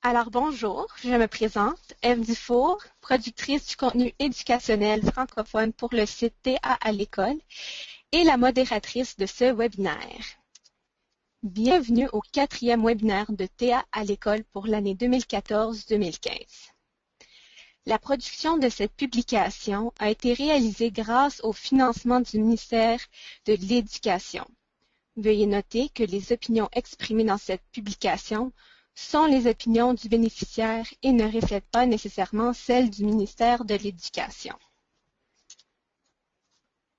Alors bonjour, je me présente, Eve Dufour, productrice du contenu éducationnel francophone pour le site TA à l'école et la modératrice de ce webinaire. Bienvenue au 4e webinaire de TA à l'école pour l'année 2014-2015. La production de cette publication a été réalisée grâce au financement du ministère de l'Éducation. Veuillez noter que les opinions exprimées dans cette publication sont les opinions du bénéficiaire et ne reflètent pas nécessairement celles du ministère de l'Éducation.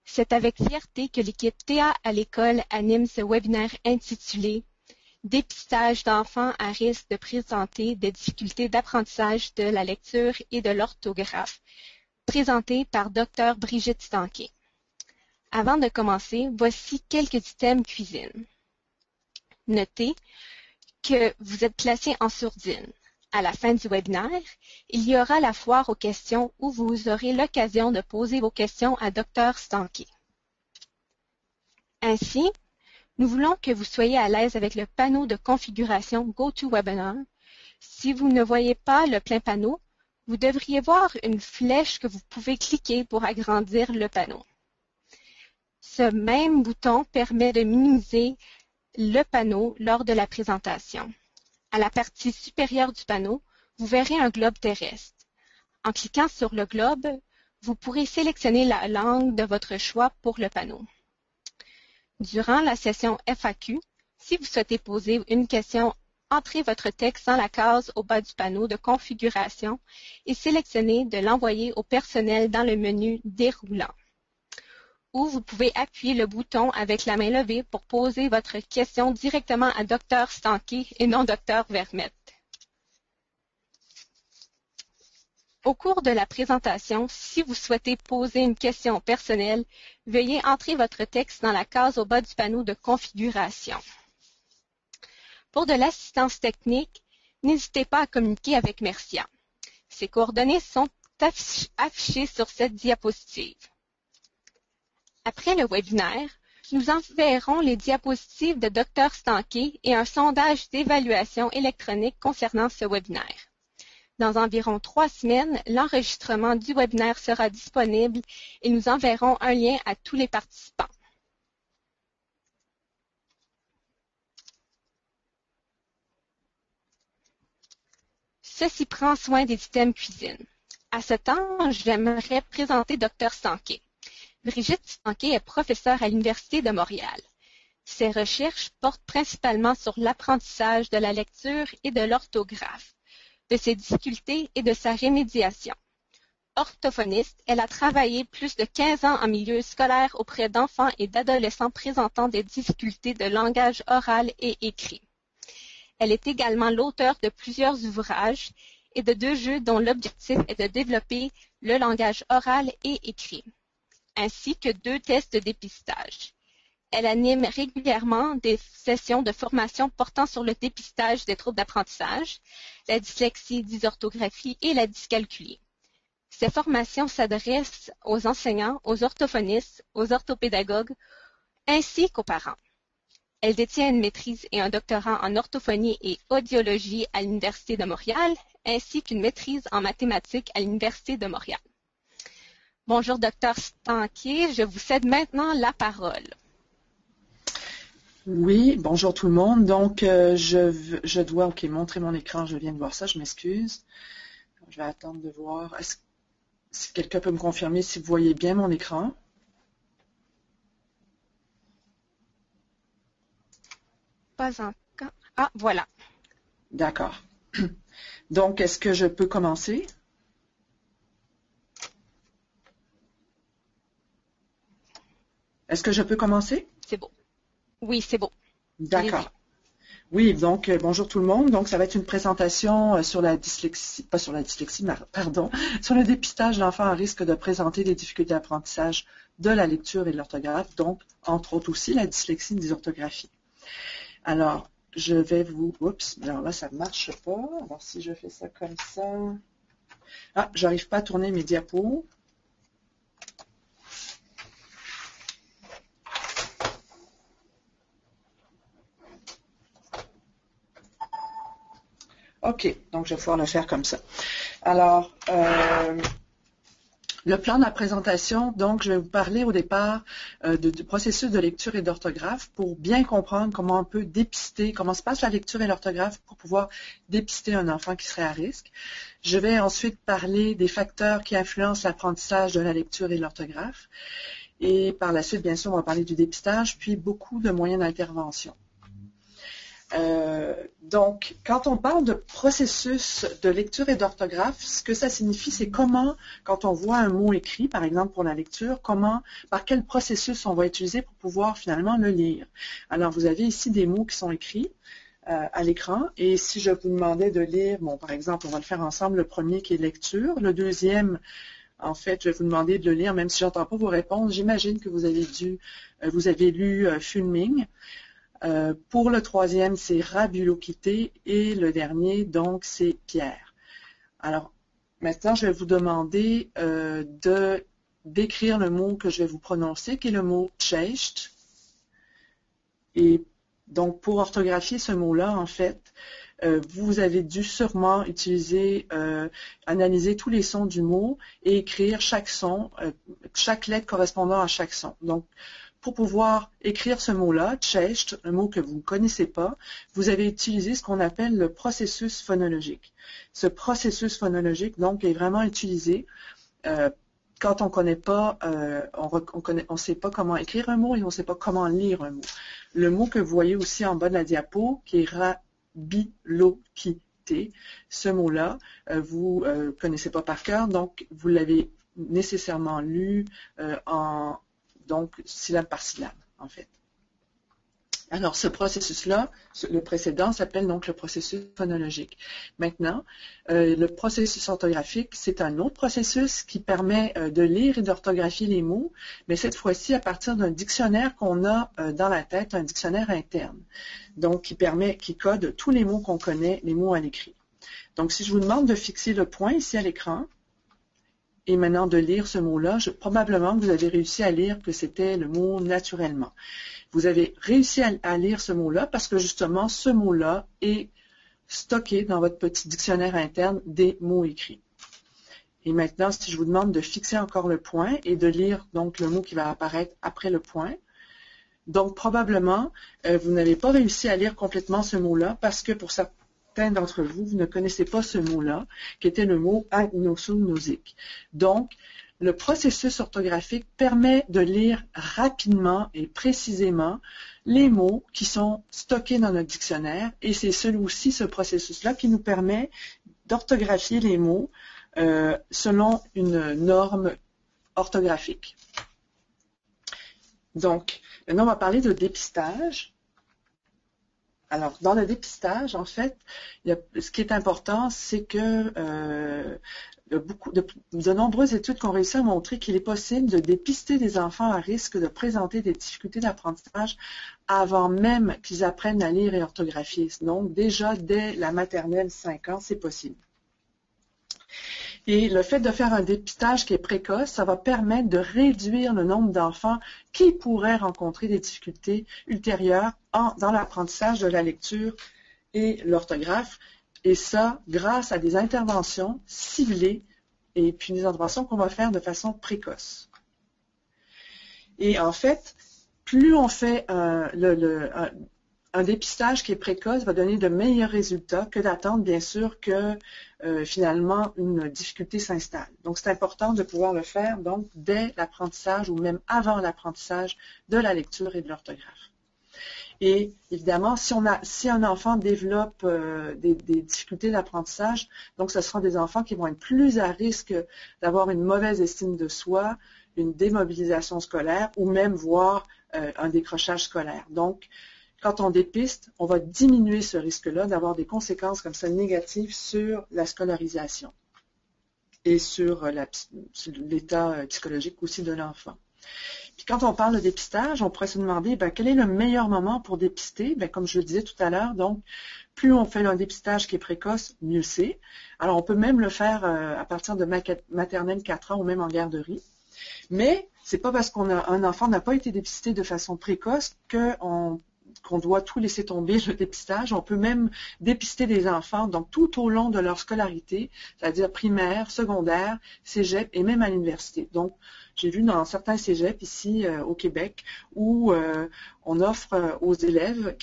C'est avec fierté que l'équipe TA à l'école anime ce webinaire intitulé « Dépistage d'enfants à risque de présenter des difficultés d'apprentissage de la lecture et de l'orthographe », présenté par Dr Brigitte Stanquet. Avant de commencer, voici quelques items cuisine. Notez que vous êtes placé en sourdine. À la fin du webinaire, il y aura la foire aux questions où vous aurez l'occasion de poser vos questions à Dr Stanquet. Ainsi, nous voulons que vous soyez à l'aise avec le panneau de configuration GoToWebinar. Si vous ne voyez pas le plein panneau, vous devriez voir une flèche que vous pouvez cliquer pour agrandir le panneau. Ce même bouton permet de minimiser le panneau lors de la présentation. À la partie supérieure du panneau, vous verrez un globe terrestre. En cliquant sur le globe, vous pourrez sélectionner la langue de votre choix pour le panneau. Durant la session FAQ, si vous souhaitez poser une question, entrez votre texte dans la case au bas du panneau de configuration et sélectionnez de l'envoyer au personnel dans le menu déroulant. Ou vous pouvez appuyer le bouton avec la main levée pour poser votre question directement à Dr Stanquet et non Dr Vermette. Au cours de la présentation, si vous souhaitez poser une question personnelle, veuillez entrer votre texte dans la case au bas du panneau de configuration. Pour de l'assistance technique, n'hésitez pas à communiquer avec Mercia. Ses coordonnées sont affichées sur cette diapositive. Après le webinaire, nous enverrons les diapositives de Dr Stanquet et un sondage d'évaluation électronique concernant ce webinaire. Dans environ 3 semaines, l'enregistrement du webinaire sera disponible et nous enverrons un lien à tous les participants. Ceci prend soin des items cuisine. À ce temps, j'aimerais présenter Dr Stanquet. Brigitte Stanquet est professeure à l'Université de Montréal. Ses recherches portent principalement sur l'apprentissage de la lecture et de l'orthographe, de ses difficultés et de sa rémédiation. Orthophoniste, elle a travaillé plus de 15 ans en milieu scolaire auprès d'enfants et d'adolescents présentant des difficultés de langage oral et écrit. Elle est également l'auteure de plusieurs ouvrages et de 2 jeux dont l'objectif est de développer le langage oral et écrit, ainsi que 2 tests de dépistage. Elle anime régulièrement des sessions de formation portant sur le dépistage des troubles d'apprentissage, la dyslexie, dysorthographie et la dyscalculie. Ces formations s'adressent aux enseignants, aux orthophonistes, aux orthopédagogues, ainsi qu'aux parents. Elle détient une maîtrise et un doctorat en orthophonie et audiologie à l'Université de Montréal, ainsi qu'une maîtrise en mathématiques à l'Université de Montréal. Bonjour, Dr Stanquet, je vous cède maintenant la parole. Oui, bonjour tout le monde. Donc, je dois montrer mon écran. Je viens de voir ça, je m'excuse. Je vais attendre de voir. Si quelqu'un peut me confirmer si vous voyez bien mon écran? Pas encore. Ah, voilà. D'accord. Donc, est-ce que je peux commencer? Est-ce que je peux commencer? C'est beau. Oui, c'est beau. D'accord. Oui, donc bonjour tout le monde. Donc, ça va être une présentation sur la dyslexie, pas sur la dyslexie, pardon, sur le dépistage d'enfants à risque de présenter des difficultés d'apprentissage de la lecture et de l'orthographe, donc, entre autres aussi, la dyslexie et la dysorthographie. Alors, je vais vous... Oups, alors là, ça ne marche pas. Alors, si je fais ça comme ça... Ah, j'arrive pas à tourner mes diapos. OK, donc je vais pouvoir le faire comme ça. Alors, le plan de la présentation, donc je vais vous parler au départ du processus de lecture et d'orthographe pour bien comprendre comment on peut dépister, comment se passe la lecture et l'orthographe pour pouvoir dépister un enfant qui serait à risque. Je vais ensuite parler des facteurs qui influencent l'apprentissage de la lecture et de l'orthographe. Et par la suite, bien sûr, on va parler du dépistage, puis beaucoup de moyens d'intervention. Donc, quand on parle de processus de lecture et d'orthographe, ce que ça signifie, c'est comment, quand on voit un mot écrit, par exemple pour la lecture, par quel processus on va utiliser pour pouvoir finalement le lire. Alors, vous avez ici des mots qui sont écrits à l'écran, et si je vous demandais de lire, bon, par exemple, on va le faire ensemble, le premier qui est lecture, le deuxième, en fait, je vais vous demander de le lire, même si je n'entends pas vos réponses, j'imagine que vous avez lu Fulming. Pour le troisième, c'est Rabulokité et le dernier, donc, c'est Pierre. Alors, maintenant, je vais vous demander d'écrire le mot que je vais vous prononcer, qui est le mot Tchecht. Et donc, pour orthographier ce mot-là, en fait, vous avez dû sûrement analyser tous les sons du mot et écrire chaque son, chaque lettre correspondant à chaque son. Donc, pour pouvoir écrire ce mot-là, Tchecht, un mot que vous ne connaissez pas, vous avez utilisé ce qu'on appelle le processus phonologique. Ce processus phonologique, donc, est vraiment utilisé quand on connaît pas, on sait pas comment écrire un mot et on ne sait pas comment lire un mot. Le mot que vous voyez aussi en bas de la diapo, qui est Rabulokité, ce mot-là, vous connaissez pas par cœur, donc vous l'avez nécessairement lu donc syllabe par syllabe, en fait. Alors, ce processus-là, le précédent, s'appelle donc le processus phonologique. Maintenant, le processus orthographique, c'est un autre processus qui permet de lire et d'orthographier les mots, mais cette fois-ci à partir d'un dictionnaire qu'on a dans la tête, un dictionnaire interne, donc qui code tous les mots qu'on connaît, les mots à l'écrit. Donc, si je vous demande de fixer le point ici à l'écran, et maintenant de lire ce mot-là, probablement que vous avez réussi à lire que c'était le mot naturellement. Vous avez réussi à lire ce mot-là parce que justement, ce mot-là est stocké dans votre petit dictionnaire interne des mots écrits. Et maintenant, si je vous demande de fixer encore le point et de lire donc le mot qui va apparaître après le point, donc probablement, vous n'avez pas réussi à lire complètement ce mot-là parce que pour certains d'entre vous, vous ne connaissez pas ce mot-là, qui était le mot agnosognosique. Donc, le processus orthographique permet de lire rapidement et précisément les mots qui sont stockés dans notre dictionnaire, et c'est celui-ci, ce processus-là, qui nous permet d'orthographier les mots selon une norme orthographique. Donc, maintenant, on va parler de dépistage. Alors, dans le dépistage, en fait, ce qui est important, c'est que de nombreuses études qui ont réussi à montrer qu'il est possible de dépister des enfants à risque de présenter des difficultés d'apprentissage avant même qu'ils apprennent à lire et orthographier. Donc, déjà, dès la maternelle 5 ans, c'est possible. Et le fait de faire un dépistage qui est précoce, ça va permettre de réduire le nombre d'enfants qui pourraient rencontrer des difficultés ultérieures dans l'apprentissage de la lecture et l'orthographe. Et ça, grâce à des interventions ciblées et puis des interventions qu'on va faire de façon précoce. Et en fait, plus on fait un dépistage qui est précoce va donner de meilleurs résultats que d'attendre, bien sûr, que finalement une difficulté s'installe. Donc, c'est important de pouvoir le faire donc dès l'apprentissage ou même avant l'apprentissage de la lecture et de l'orthographe. Et évidemment, si un enfant développe des difficultés d'apprentissage, donc ce seront des enfants qui vont être plus à risque d'avoir une mauvaise estime de soi, une démobilisation scolaire ou même voire un décrochage scolaire. Donc, quand on dépiste, on va diminuer ce risque-là d'avoir des conséquences comme ça négatives sur la scolarisation et sur l'état psychologique aussi de l'enfant. Puis quand on parle de dépistage, on pourrait se demander quel est le meilleur moment pour dépister. Comme je le disais tout à l'heure, donc plus on fait un dépistage qui est précoce, mieux c'est. Alors on peut même le faire à partir de maternelle 4 ans ou même en garderie. Mais c'est pas parce qu'un enfant n'a pas été dépisté de façon précoce qu'on doit tout laisser tomber, le dépistage. On peut même dépister des enfants, donc tout au long de leur scolarité, c'est-à-dire primaire, secondaire, cégep et même à l'université. Donc, j'ai vu dans certains cégeps ici au Québec où on offre aux élèves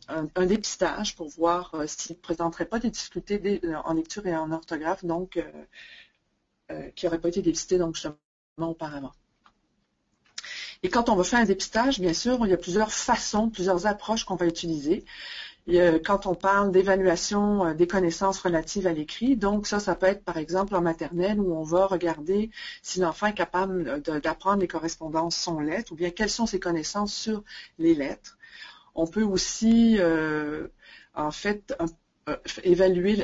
un dépistage pour voir s'ils ne présenteraient pas des difficultés en lecture et en orthographe, donc qui n'auraient pas été dépistés donc justement auparavant. Et quand on va faire un dépistage, bien sûr, il y a plusieurs façons, plusieurs approches qu'on va utiliser. Quand on parle d'évaluation des connaissances relatives à l'écrit, donc ça peut être par exemple en maternelle où on va regarder si l'enfant est capable d'apprendre les correspondances son lettres ou bien quelles sont ses connaissances sur les lettres. On peut aussi, en fait, évaluer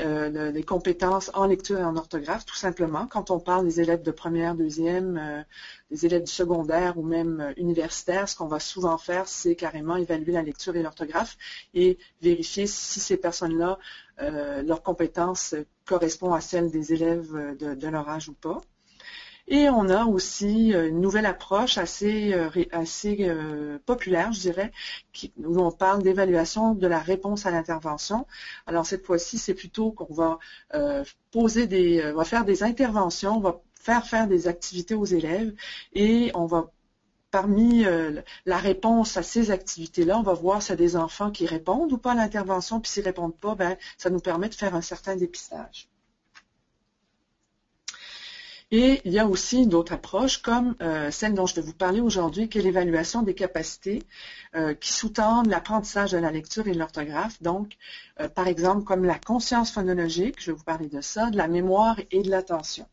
les compétences en lecture et en orthographe, tout simplement. Quand on parle des élèves de première, deuxième, des élèves du secondaire ou même universitaire, ce qu'on va souvent faire, c'est carrément évaluer la lecture et l'orthographe et vérifier si ces personnes-là, leurs compétences correspondent à celles des élèves de leur âge ou pas. Et on a aussi une nouvelle approche assez populaire, je dirais, où on parle d'évaluation de la réponse à l'intervention. Alors cette fois-ci, c'est plutôt qu'on va va faire des interventions, on va faire des activités aux élèves et on va parmi la réponse à ces activités-là, on va voir s'il y a des enfants qui répondent ou pas à l'intervention, puis s'ils ne répondent pas, ben, ça nous permet de faire un certain dépistage. Et il y a aussi d'autres approches comme celle dont je vais vous parler aujourd'hui, qui est l'évaluation des capacités qui sous-tendent l'apprentissage de la lecture et de l'orthographe. Donc, par exemple, comme la conscience phonologique, je vais vous parler de ça, de la mémoire et de l'attention.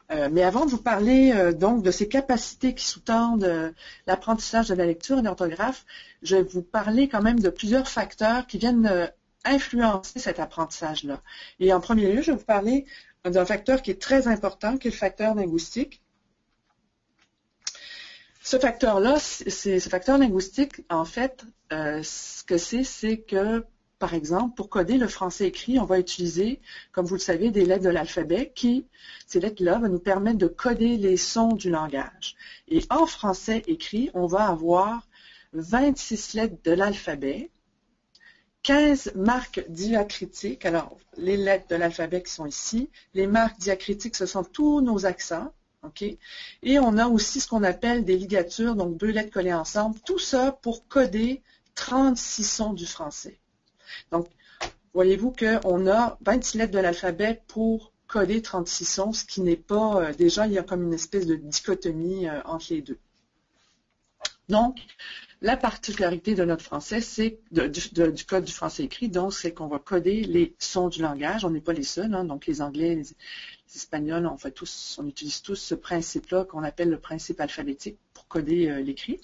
Mais avant de vous parler donc de ces capacités qui sous-tendent l'apprentissage de la lecture et de l'orthographe, je vais vous parler quand même de plusieurs facteurs qui viennent influencer cet apprentissage-là. Et en premier lieu, je vais vous parler d'un facteur qui est très important, qui est le facteur linguistique. Ce facteur-là, ce facteur linguistique, en fait, ce que c'est que, par exemple, pour coder le français écrit, on va utiliser, comme vous le savez, des lettres de l'alphabet qui, ces lettres-là, vont nous permettre de coder les sons du langage. Et en français écrit, on va avoir 26 lettres de l'alphabet, 15 marques diacritiques, alors les lettres de l'alphabet qui sont ici, les marques diacritiques, ce sont tous nos accents, ok? Et on a aussi ce qu'on appelle des ligatures, donc 2 lettres collées ensemble, tout ça pour coder 36 sons du français. Donc, voyez-vous qu'on a 26 lettres de l'alphabet pour coder 36 sons, ce qui n'est pas, déjà il y a comme une espèce de dichotomie entre les deux. Donc, la particularité de notre français, c'est du code du français écrit, donc c'est qu'on va coder les sons du langage. On n'est pas les seuls, hein, donc les Anglais, les Espagnols, on utilise tous ce principe-là qu'on appelle le principe alphabétique pour coder l'écrit.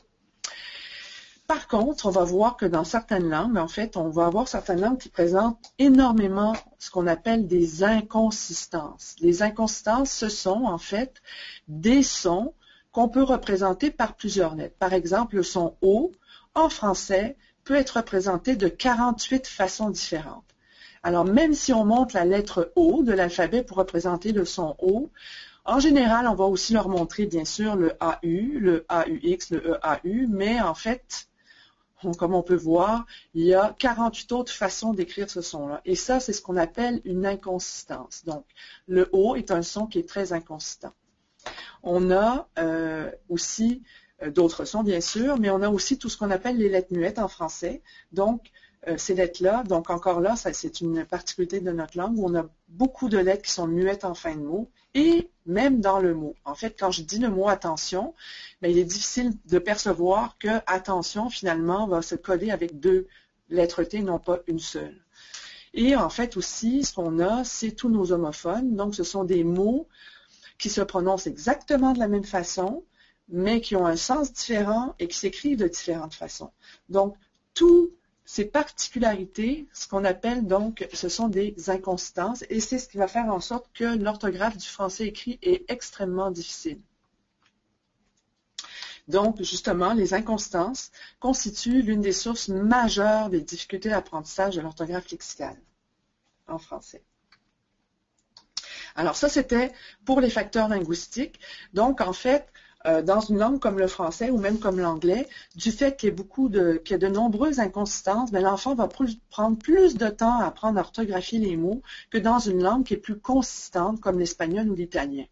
Par contre, on va voir que dans certaines langues, en fait, on va avoir certaines langues qui présentent énormément ce qu'on appelle des inconsistances. Les inconsistances, ce sont en fait des sons qu'on peut représenter par plusieurs lettres. Par exemple, le son O, en français, peut être représenté de 48 façons différentes. Alors, même si on montre la lettre O de l'alphabet pour représenter le son O, en général, on va aussi leur montrer, bien sûr, le AU, le AUX, le EAU, mais en fait, comme on peut voir, il y a 48 autres façons d'écrire ce son-là. Et ça, c'est ce qu'on appelle une inconsistance. Donc, le O est un son qui est très inconsistant. On a aussi d'autres sons, bien sûr, mais on a aussi tout ce qu'on appelle les lettres muettes en français. Donc, ces lettres-là, donc encore là, c'est une particularité de notre langue où on a beaucoup de lettres qui sont muettes en fin de mot et même dans le mot. En fait, quand je dis le mot attention, il est difficile de percevoir que attention, finalement, va se coder avec 2 lettres T, non pas une seule. Et en fait aussi, ce qu'on a, c'est tous nos homophones. Donc, ce sont des mots qui se prononcent exactement de la même façon, mais qui ont un sens différent et qui s'écrivent de différentes façons. Donc, toutes ces particularités, ce qu'on appelle donc, ce sont des inconsistances, et c'est ce qui va faire en sorte que l'orthographe du français écrit est extrêmement difficile. Donc, justement, les inconsistances constituent l'une des sources majeures des difficultés d'apprentissage de l'orthographe lexicale en français. Alors ça, c'était pour les facteurs linguistiques. Donc, en fait, dans une langue comme le français ou même comme l'anglais, du fait qu'il y a de nombreuses inconsistances, ben, l'enfant va prendre plus de temps à apprendre à orthographier les mots que dans une langue qui est plus consistante comme l'espagnol ou l'italien.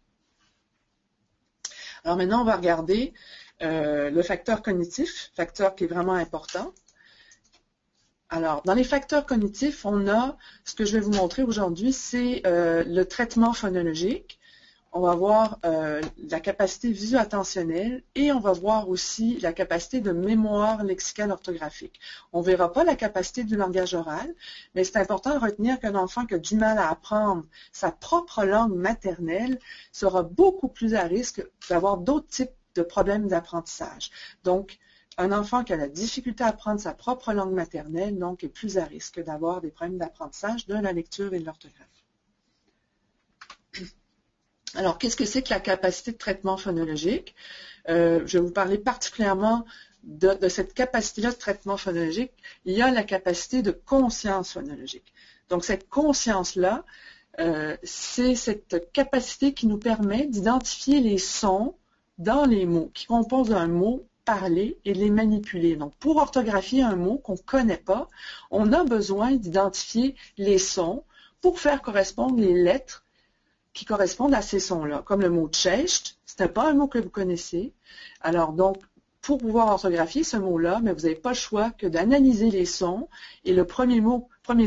Alors maintenant, on va regarder le facteur cognitif, facteur qui est vraiment important. Alors, dans les facteurs cognitifs, on a, ce que je vais vous montrer aujourd'hui, c'est le traitement phonologique. On va voir la capacité visuo-attentionnelle et on va voir aussi la capacité de mémoire lexicale orthographique. On ne verra pas la capacité du langage oral, mais c'est important de retenir qu'un enfant qui a du mal à apprendre sa propre langue maternelle sera beaucoup plus à risque d'avoir d'autres types de problèmes d'apprentissage. Donc, un enfant qui a la difficulté à apprendre sa propre langue maternelle, donc, est plus à risque d'avoir des problèmes d'apprentissage de la lecture et de l'orthographe. Alors, qu'est-ce que c'est que la capacité de traitement phonologique? Je vais vous parler particulièrement de cette capacité-là de traitement phonologique. Il y a la capacité de conscience phonologique. Donc, cette conscience-là, c'est cette capacité qui nous permet d'identifier les sons dans les mots, qui composent un mot parler et les manipuler. Donc, pour orthographier un mot qu'on ne connaît pas, on a besoin d'identifier les sons pour faire correspondre les lettres qui correspondent à ces sons-là, comme le mot tchecht, ce n'est pas un mot que vous connaissez. Alors donc, pour pouvoir orthographier ce mot-là, mais vous n'avez pas le choix que d'analyser les sons et le premier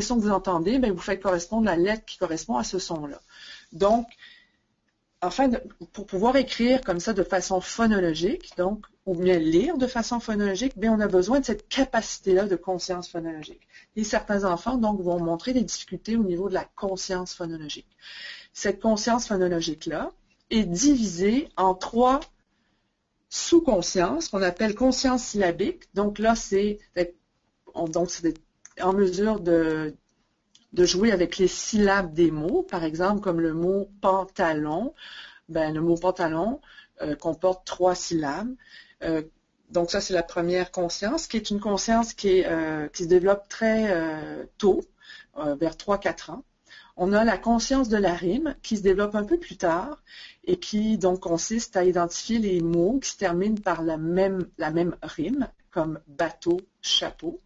son que vous entendez, bien, vous faites correspondre la lettre qui correspond à ce son-là. Donc, pour pouvoir écrire comme ça de façon phonologique, donc, ou bien lire de façon phonologique, bien, on a besoin de cette capacité-là de conscience phonologique. Et certains enfants, donc, vont montrer des difficultés au niveau de la conscience phonologique. Cette conscience phonologique-là est divisée en 3 sous-consciences qu'on appelle conscience syllabique. Donc là, c'est en mesure de jouer avec les syllabes des mots. Par exemple, comme le mot pantalon. Ben, le mot pantalon comporte 3 syllabes. Donc ça, c'est la première conscience, qui est une conscience qui se développe très tôt, vers 3-4 ans. On a la conscience de la rime qui se développe un peu plus tard et qui donc consiste à identifier les mots qui se terminent par la même rime, comme bateau, chapeau.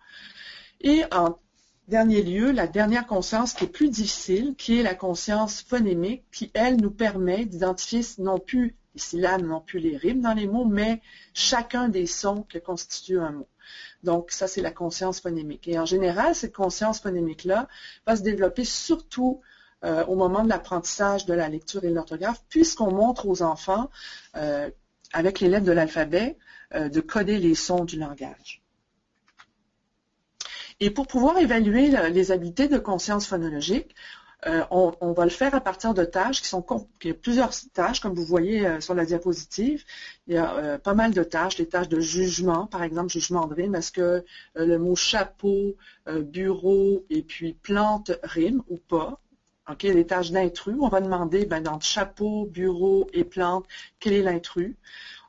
Et en dernier lieu, la dernière conscience qui est plus difficile, qui est la conscience phonémique, qui, elle, nous permet d'identifier non plus les syllabes, non plus les rimes dans les mots, mais chacun des sons que constitue un mot. Donc, ça, c'est la conscience phonémique. Et en général, cette conscience phonémique-là va se développer surtout au moment de l'apprentissage de la lecture et de l'orthographe, puisqu'on montre aux enfants, avec les lettres de l'alphabet, de coder les sons du langage. Et pour pouvoir évaluer les habiletés de conscience phonologique, on va le faire à partir de tâches il y a plusieurs tâches, comme vous voyez sur la diapositive. Il y a pas mal de tâches, les tâches de jugement, par exemple, jugement de rime. Est-ce que le mot chapeau, bureau et puis plante rime ou pas? OK, les tâches d'intrus. On va demander, dans chapeau, bureau et plante, quel est l'intrus?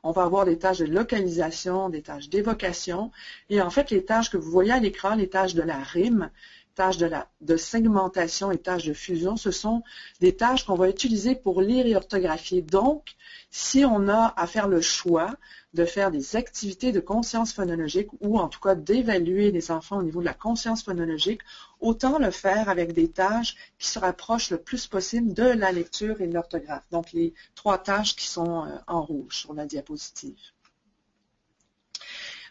On va avoir des tâches de localisation, des tâches d'évocation. Et en fait, les tâches que vous voyez à l'écran, les tâches de la rime, tâches de segmentation et tâches de fusion, ce sont des tâches qu'on va utiliser pour lire et orthographier. Donc, si on a à faire le choix de faire des activités de conscience phonologique ou en tout cas d'évaluer les enfants au niveau de la conscience phonologique, autant le faire avec des tâches qui se rapprochent le plus possible de la lecture et de l'orthographe. Donc, les 3 tâches qui sont en rouge sur la diapositive.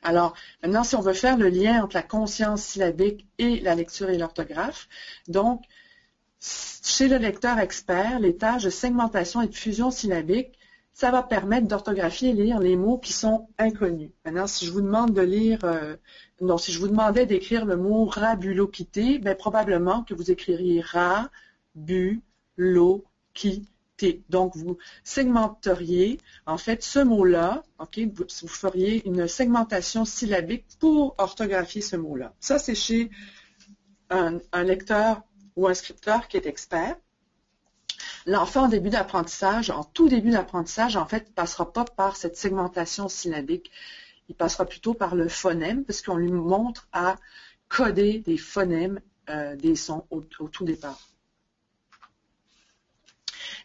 Alors, maintenant, si on veut faire le lien entre la conscience syllabique et la lecture et l'orthographe, donc, chez le lecteur expert, les tâches de segmentation et de fusion syllabique, ça va permettre d'orthographier et lire les mots qui sont inconnus. Maintenant, si je vous demande de lire, si je vous demandais d'écrire le mot rabulokité, bien, probablement que vous écririez ra, bu, lo, qui, té. Donc, vous segmenteriez, en fait, ce mot-là, OK, vous feriez une segmentation syllabique pour orthographier ce mot-là. Ça, c'est chez un lecteur ou un scripteur qui est expert. L'enfant en début d'apprentissage, en tout début d'apprentissage, en fait, ne passera pas par cette segmentation syllabique. Il passera plutôt par le phonème, parce qu'on lui montre à coder des phonèmes des sons au tout départ.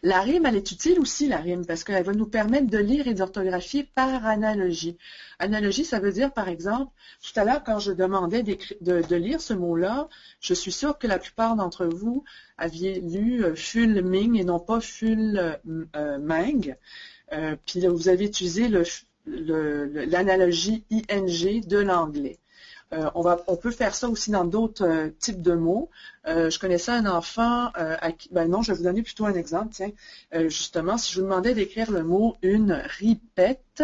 La rime, elle est utile aussi, la rime, parce qu'elle va nous permettre de lire et d'orthographier par analogie. Analogie, ça veut dire, par exemple, tout à l'heure, quand je demandais de lire ce mot-là, je suis sûre que la plupart d'entre vous aviez lu fulming et non pas fulming. Puis vous avez utilisé l'analogie ing de l'anglais. On peut faire ça aussi dans d'autres types de mots. Je connaissais un enfant, non, je vais vous donner plutôt un exemple. Tiens, justement, si je vous demandais d'écrire le mot une ripette,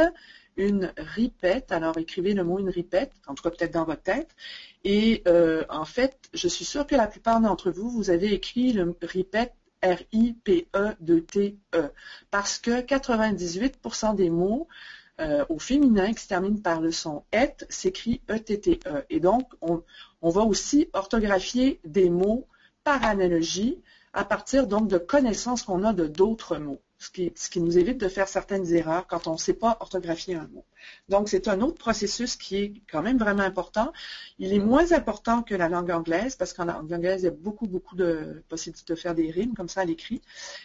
alors écrivez le mot une ripette, en tout cas peut-être dans votre tête. Et en fait, je suis sûre que la plupart d'entre vous, vous avez écrit le ripette R-I-P-E-T-E, parce que 98% des mots au féminin qui se termine par le son et s'écrit E-T-T-E. Et donc, on va aussi orthographier des mots par analogie à partir donc de connaissances qu'on a de d'autres mots, ce qui nous évite de faire certaines erreurs quand on ne sait pas orthographier un mot. Donc, c'est un autre processus qui est quand même vraiment important. Il est moins important que la langue anglaise, parce qu'en langue anglaise, il y a beaucoup de possibilités de faire des rimes comme ça à l'écrit,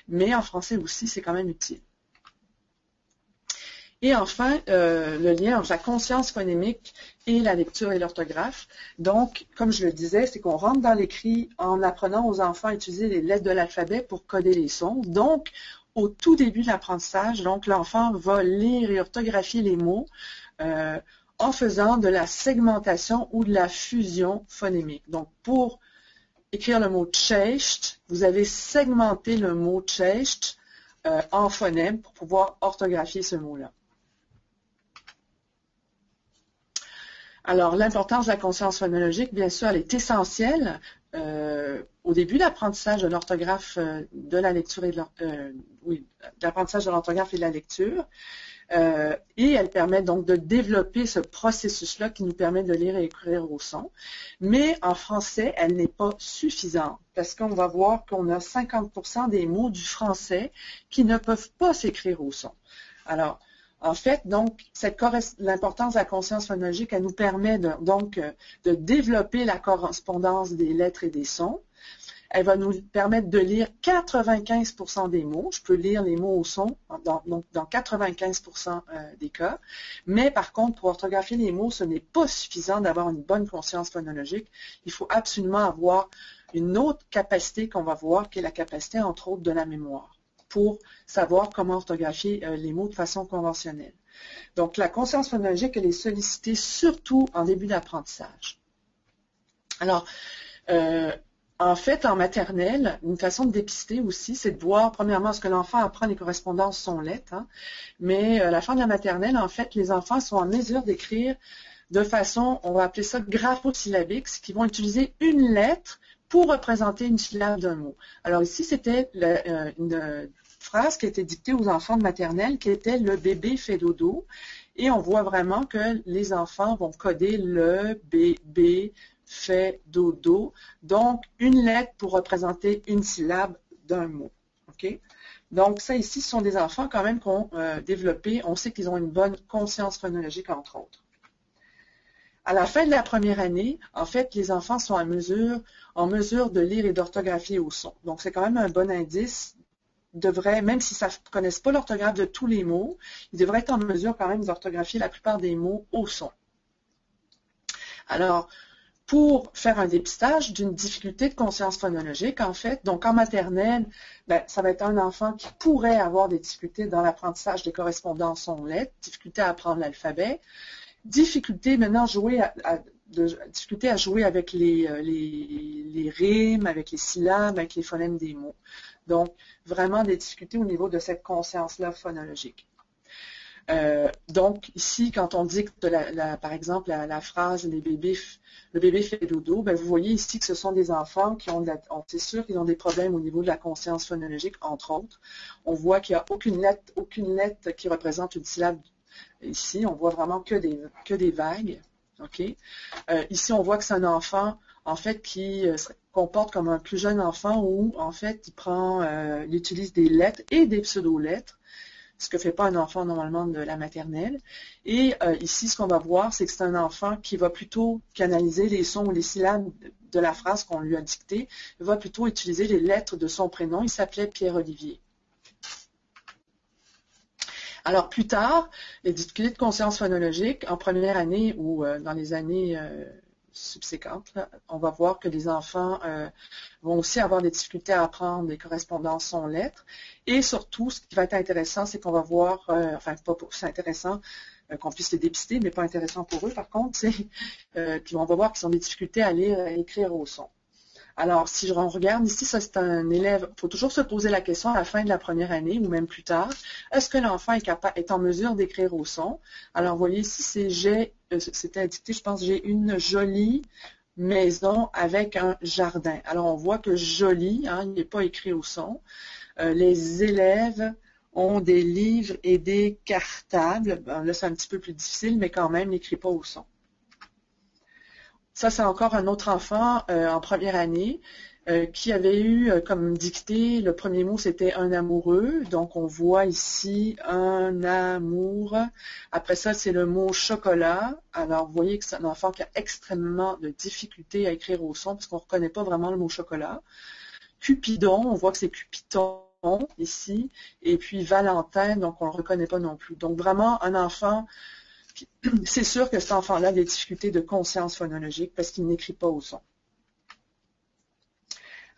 mais en français aussi, c'est quand même utile. Et enfin, le lien entre la conscience phonémique et la lecture et l'orthographe. Donc, comme je le disais, c'est qu'on rentre dans l'écrit en apprenant aux enfants à utiliser les lettres de l'alphabet pour coder les sons. Donc, au tout début de l'apprentissage, donc l'enfant va lire et orthographier les mots en faisant de la segmentation ou de la fusion phonémique. Donc, pour écrire le mot tchecht, vous avez segmenté le mot tchecht en phonème pour pouvoir orthographier ce mot-là. Alors, l'importance de la conscience phonologique, bien sûr, elle est essentielle au début de l'apprentissage de l'orthographe, de la lecture et de l'apprentissage de l'orthographe et de la lecture. Et elle permet donc de développer ce processus-là qui nous permet de lire et écrire au son. Mais en français, elle n'est pas suffisante parce qu'on va voir qu'on a 50% des mots du français qui ne peuvent pas s'écrire au son. Alors, en fait, donc, l'importance de la conscience phonologique, elle nous permet de développer la correspondance des lettres et des sons. Elle va nous permettre de lire 95% des mots. Je peux lire les mots au son dans 95% des cas. Mais par contre, pour orthographier les mots, ce n'est pas suffisant d'avoir une bonne conscience phonologique. Il faut absolument avoir une autre capacité qu'on va voir, qui est la capacité, entre autres, de la mémoire, pour savoir comment orthographier les mots de façon conventionnelle. Donc, la conscience phonologique, elle est sollicitée surtout en début d'apprentissage. Alors, en fait, en maternelle, une façon de dépister aussi, c'est de voir, premièrement, est-ce que l'enfant apprend les correspondances son-lettres, mais à la fin de la maternelle, en fait, les enfants sont en mesure d'écrire de façon, on va appeler ça graphosyllabique, qui vont utiliser une lettre pour représenter une syllabe d'un mot. Alors ici, c'était une phrase qui a été dictée aux enfants de maternelle, qui était « le bébé fait dodo ». Et on voit vraiment que les enfants vont coder « le bébé fait dodo ». Donc, une lettre pour représenter une syllabe d'un mot. Okay? Donc, ça ici, ce sont des enfants quand même qui ont développé, on sait qu'ils ont une bonne conscience phonologique, entre autres. À la fin de la première année, en fait, les enfants sont en mesure de lire et d'orthographier au son. Donc, c'est quand même un bon indice. Même s'ils ne connaissent pas l'orthographe de tous les mots, ils devraient être en mesure quand même d'orthographier la plupart des mots au son. Alors, pour faire un dépistage d'une difficulté de conscience phonologique, en fait, donc en maternelle, ça va être un enfant qui pourrait avoir des difficultés dans l'apprentissage des correspondances son-lettres, difficulté à apprendre l'alphabet, difficulté maintenant difficulté à jouer avec les rimes, avec les syllabes, avec les phonèmes des mots. Donc, vraiment des difficultés au niveau de cette conscience-là phonologique. Donc, ici, quand on dicte, par exemple, la phrase « le bébé fait dodo », vous voyez ici que ce sont des enfants qui ont, c'est sûr qu'ils ont des problèmes au niveau de la conscience phonologique, entre autres. On voit qu'il n'y a aucune lettre qui représente une syllabe. Ici, on voit vraiment que des vagues. Okay? Ici, on voit que c'est un enfant, en fait, qui se comporte comme un plus jeune enfant où, en fait, il utilise des lettres et des pseudo-lettres, ce que ne fait pas un enfant normalement de la maternelle. Et ici, ce qu'on va voir, c'est que c'est un enfant qui va plutôt canaliser les sons ou les syllabes de la phrase qu'on lui a dictée, il va plutôt utiliser les lettres de son prénom. Il s'appelait Pierre-Olivier. Alors plus tard, les difficultés de conscience phonologique, en première année ou dans les années subséquentes, là, on va voir que les enfants vont aussi avoir des difficultés à apprendre des correspondances son-lettres. Et surtout, ce qui va être intéressant, c'est qu'on va voir, c'est intéressant qu'on puisse les dépister, mais pas intéressant pour eux, par contre, c'est qu'on va voir qu'ils ont des difficultés à lire et à écrire au son. Alors, si on regarde ici, ça c'est un élève, il faut toujours se poser la question à la fin de la première année ou même plus tard, est-ce que l'enfant est en mesure d'écrire au son? Alors, vous voyez ici, c'était indiqué, je pense, j'ai une jolie maison avec un jardin. Alors, on voit que joli, hein, il n'est pas écrit au son. Les élèves ont des livres et des cartables. Ben, là, c'est un petit peu plus difficile, mais quand même, il n'écrit pas au son. Ça, c'est encore un autre enfant en première année qui avait eu comme dictée, le premier mot, c'était un amoureux. Donc, on voit ici un amour. Après ça, c'est le mot chocolat. Alors, vous voyez que c'est un enfant qui a extrêmement de difficultés à écrire au son parce qu'on ne reconnaît pas vraiment le mot chocolat. Cupidon, on voit que c'est Cupidon ici. Et puis Valentin, donc on ne le reconnaît pas non plus. Donc, vraiment, un enfant... C'est sûr que cet enfant-là a des difficultés de conscience phonologique parce qu'il n'écrit pas au son.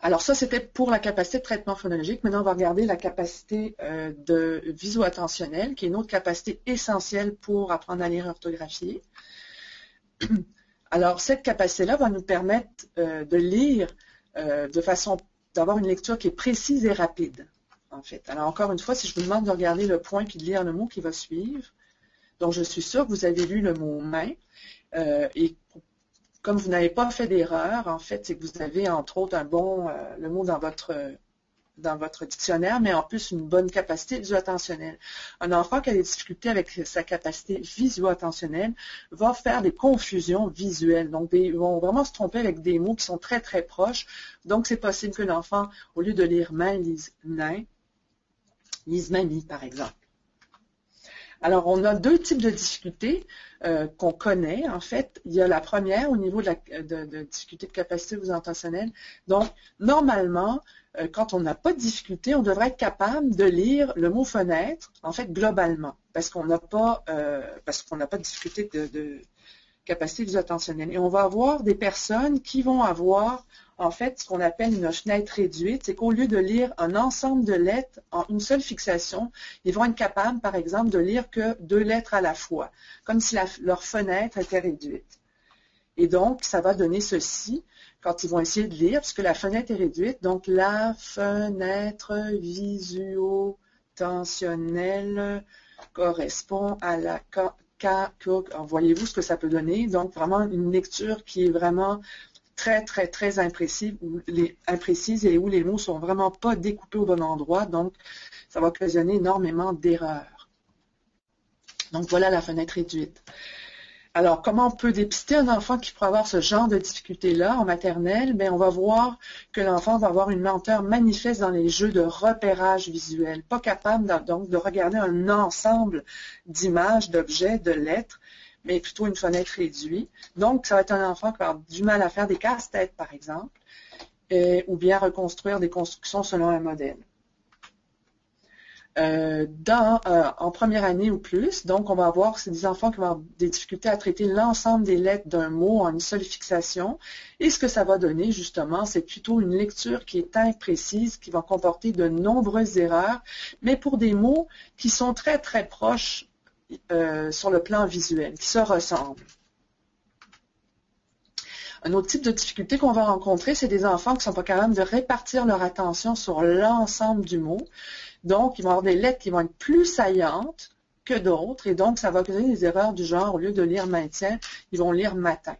Alors ça, c'était pour la capacité de traitement phonologique. Maintenant, on va regarder la capacité de viso-attentionnelle, qui est une autre capacité essentielle pour apprendre à lire et orthographier. Alors, cette capacité-là va nous permettre de lire d'avoir une lecture qui est précise et rapide, en fait. Alors, encore une fois, si je vous demande de regarder le point puis de lire le mot qui va suivre, donc, je suis sûre que vous avez lu le mot main et comme vous n'avez pas fait d'erreur, en fait, c'est que vous avez entre autres le mot dans votre dictionnaire, mais en plus une bonne capacité visuo-attentionnelle. Un enfant qui a des difficultés avec sa capacité visuo-attentionnelle va faire des confusions visuelles. Donc, ils vont vraiment se tromper avec des mots qui sont très, très proches. Donc, c'est possible que l'enfant, au lieu de lire main, lise nain, lise mamie, par exemple. Alors, on a deux types de difficultés qu'on connaît, en fait. Il y a la première au niveau de difficulté de capacité visuo-attentionnelle. Donc, normalement, quand on n'a pas de difficulté, on devrait être capable de lire le mot fenêtre, en fait, globalement, parce qu'on n'a pas de difficulté de capacité visuo-attentionnelle. Et on va avoir des personnes qui vont avoir en fait, ce qu'on appelle une fenêtre réduite, c'est qu'au lieu de lire un ensemble de lettres en une seule fixation, ils vont être capables, par exemple, de lire que 2 lettres à la fois, comme si leur fenêtre était réduite. Et donc, ça va donner ceci quand ils vont essayer de lire, puisque la fenêtre est réduite. Donc, la fenêtre visuo-attentionnelle correspond à la voyez-vous ce que ça peut donner? Donc, vraiment une lecture qui est vraiment très, très, très imprécise et où les mots ne sont vraiment pas découpés au bon endroit. Donc, ça va occasionner énormément d'erreurs. Donc, voilà la fenêtre réduite. Alors, comment on peut dépister un enfant qui pourrait avoir ce genre de difficulté-là en maternelle? Bien, on va voir que l'enfant va avoir une lenteur manifeste dans les jeux de repérage visuel, pas capable donc de regarder un ensemble d'images, d'objets, de lettres, mais plutôt une fenêtre réduite. Donc, ça va être un enfant qui va avoir du mal à faire des casse-têtes, par exemple, ou bien reconstruire des constructions selon un modèle. En première année ou plus, donc on va avoir, c'est des enfants qui vont avoir des difficultés à traiter l'ensemble des lettres d'un mot en une seule fixation. Et ce que ça va donner, justement, c'est plutôt une lecture qui est imprécise, qui va comporter de nombreuses erreurs, mais pour des mots qui sont très, très proches sur le plan visuel, qui se ressemblent. Un autre type de difficulté qu'on va rencontrer, c'est des enfants qui ne sont pas capables de répartir leur attention sur l'ensemble du mot. Donc, ils vont avoir des lettres qui vont être plus saillantes que d'autres, et donc ça va causer des erreurs du genre, au lieu de lire maintien, ils vont lire matin.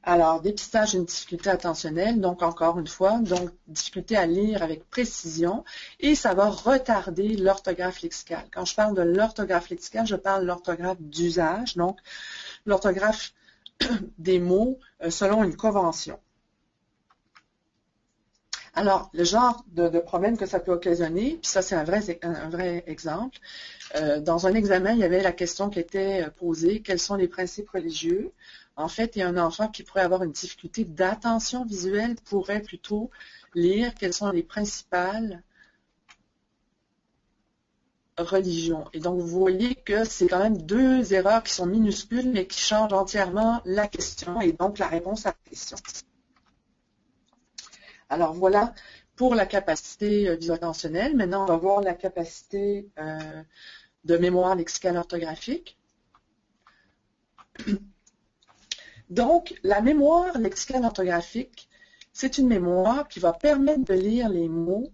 Alors, dépistage d'une difficulté attentionnelle, donc encore une fois, donc difficulté à lire avec précision, et ça va retarder l'orthographe lexicale. Quand je parle de l'orthographe lexicale, je parle de l'orthographe d'usage, donc l'orthographe des mots selon une convention. Alors, le genre de problème que ça peut occasionner, puis ça c'est un vrai exemple, dans un examen, il y avait la question qui était posée, quels sont les principes religieux? En fait, il y a un enfant qui pourrait avoir une difficulté d'attention visuelle, pourrait plutôt lire quelles sont les principales religion. Et donc, vous voyez que c'est quand même deux erreurs qui sont minuscules, mais qui changent entièrement la question et donc la réponse à la question. Alors, voilà pour la capacité visuelle-attentionnelle. Maintenant, on va voir la capacité de mémoire lexicale orthographique. Donc, la mémoire lexicale orthographique, c'est une mémoire qui va permettre de lire les mots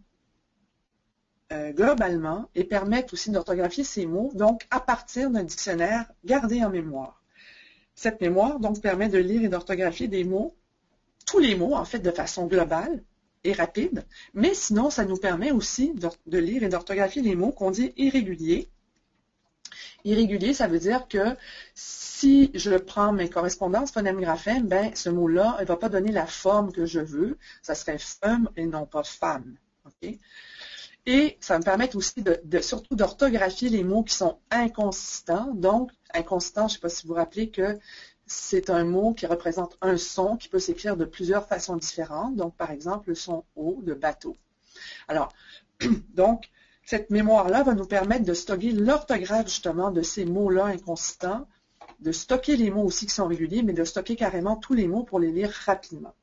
globalement et permettre aussi d'orthographier ces mots, donc à partir d'un dictionnaire gardé en mémoire. Cette mémoire, donc, permet de lire et d'orthographier des mots, tous les mots, en fait, de façon globale et rapide, mais sinon, ça nous permet aussi de lire et d'orthographier les mots qu'on dit irréguliers. Irrégulier, ça veut dire que si je prends mes correspondances phonème-graphème, ben, ce mot-là, il ne va pas donner la forme que je veux. Ça serait femme et non pas femme. Okay? Et ça me permet aussi surtout d'orthographier les mots qui sont inconsistants. Donc, inconsistant, je ne sais pas si vous vous rappelez que c'est un mot qui représente un son qui peut s'écrire de plusieurs façons différentes. Donc, par exemple, le son O de bateau. Alors, donc, cette mémoire-là va nous permettre de stocker l'orthographe justement de ces mots-là inconsistants, de stocker les mots aussi qui sont réguliers, mais de stocker carrément tous les mots pour les lire rapidement.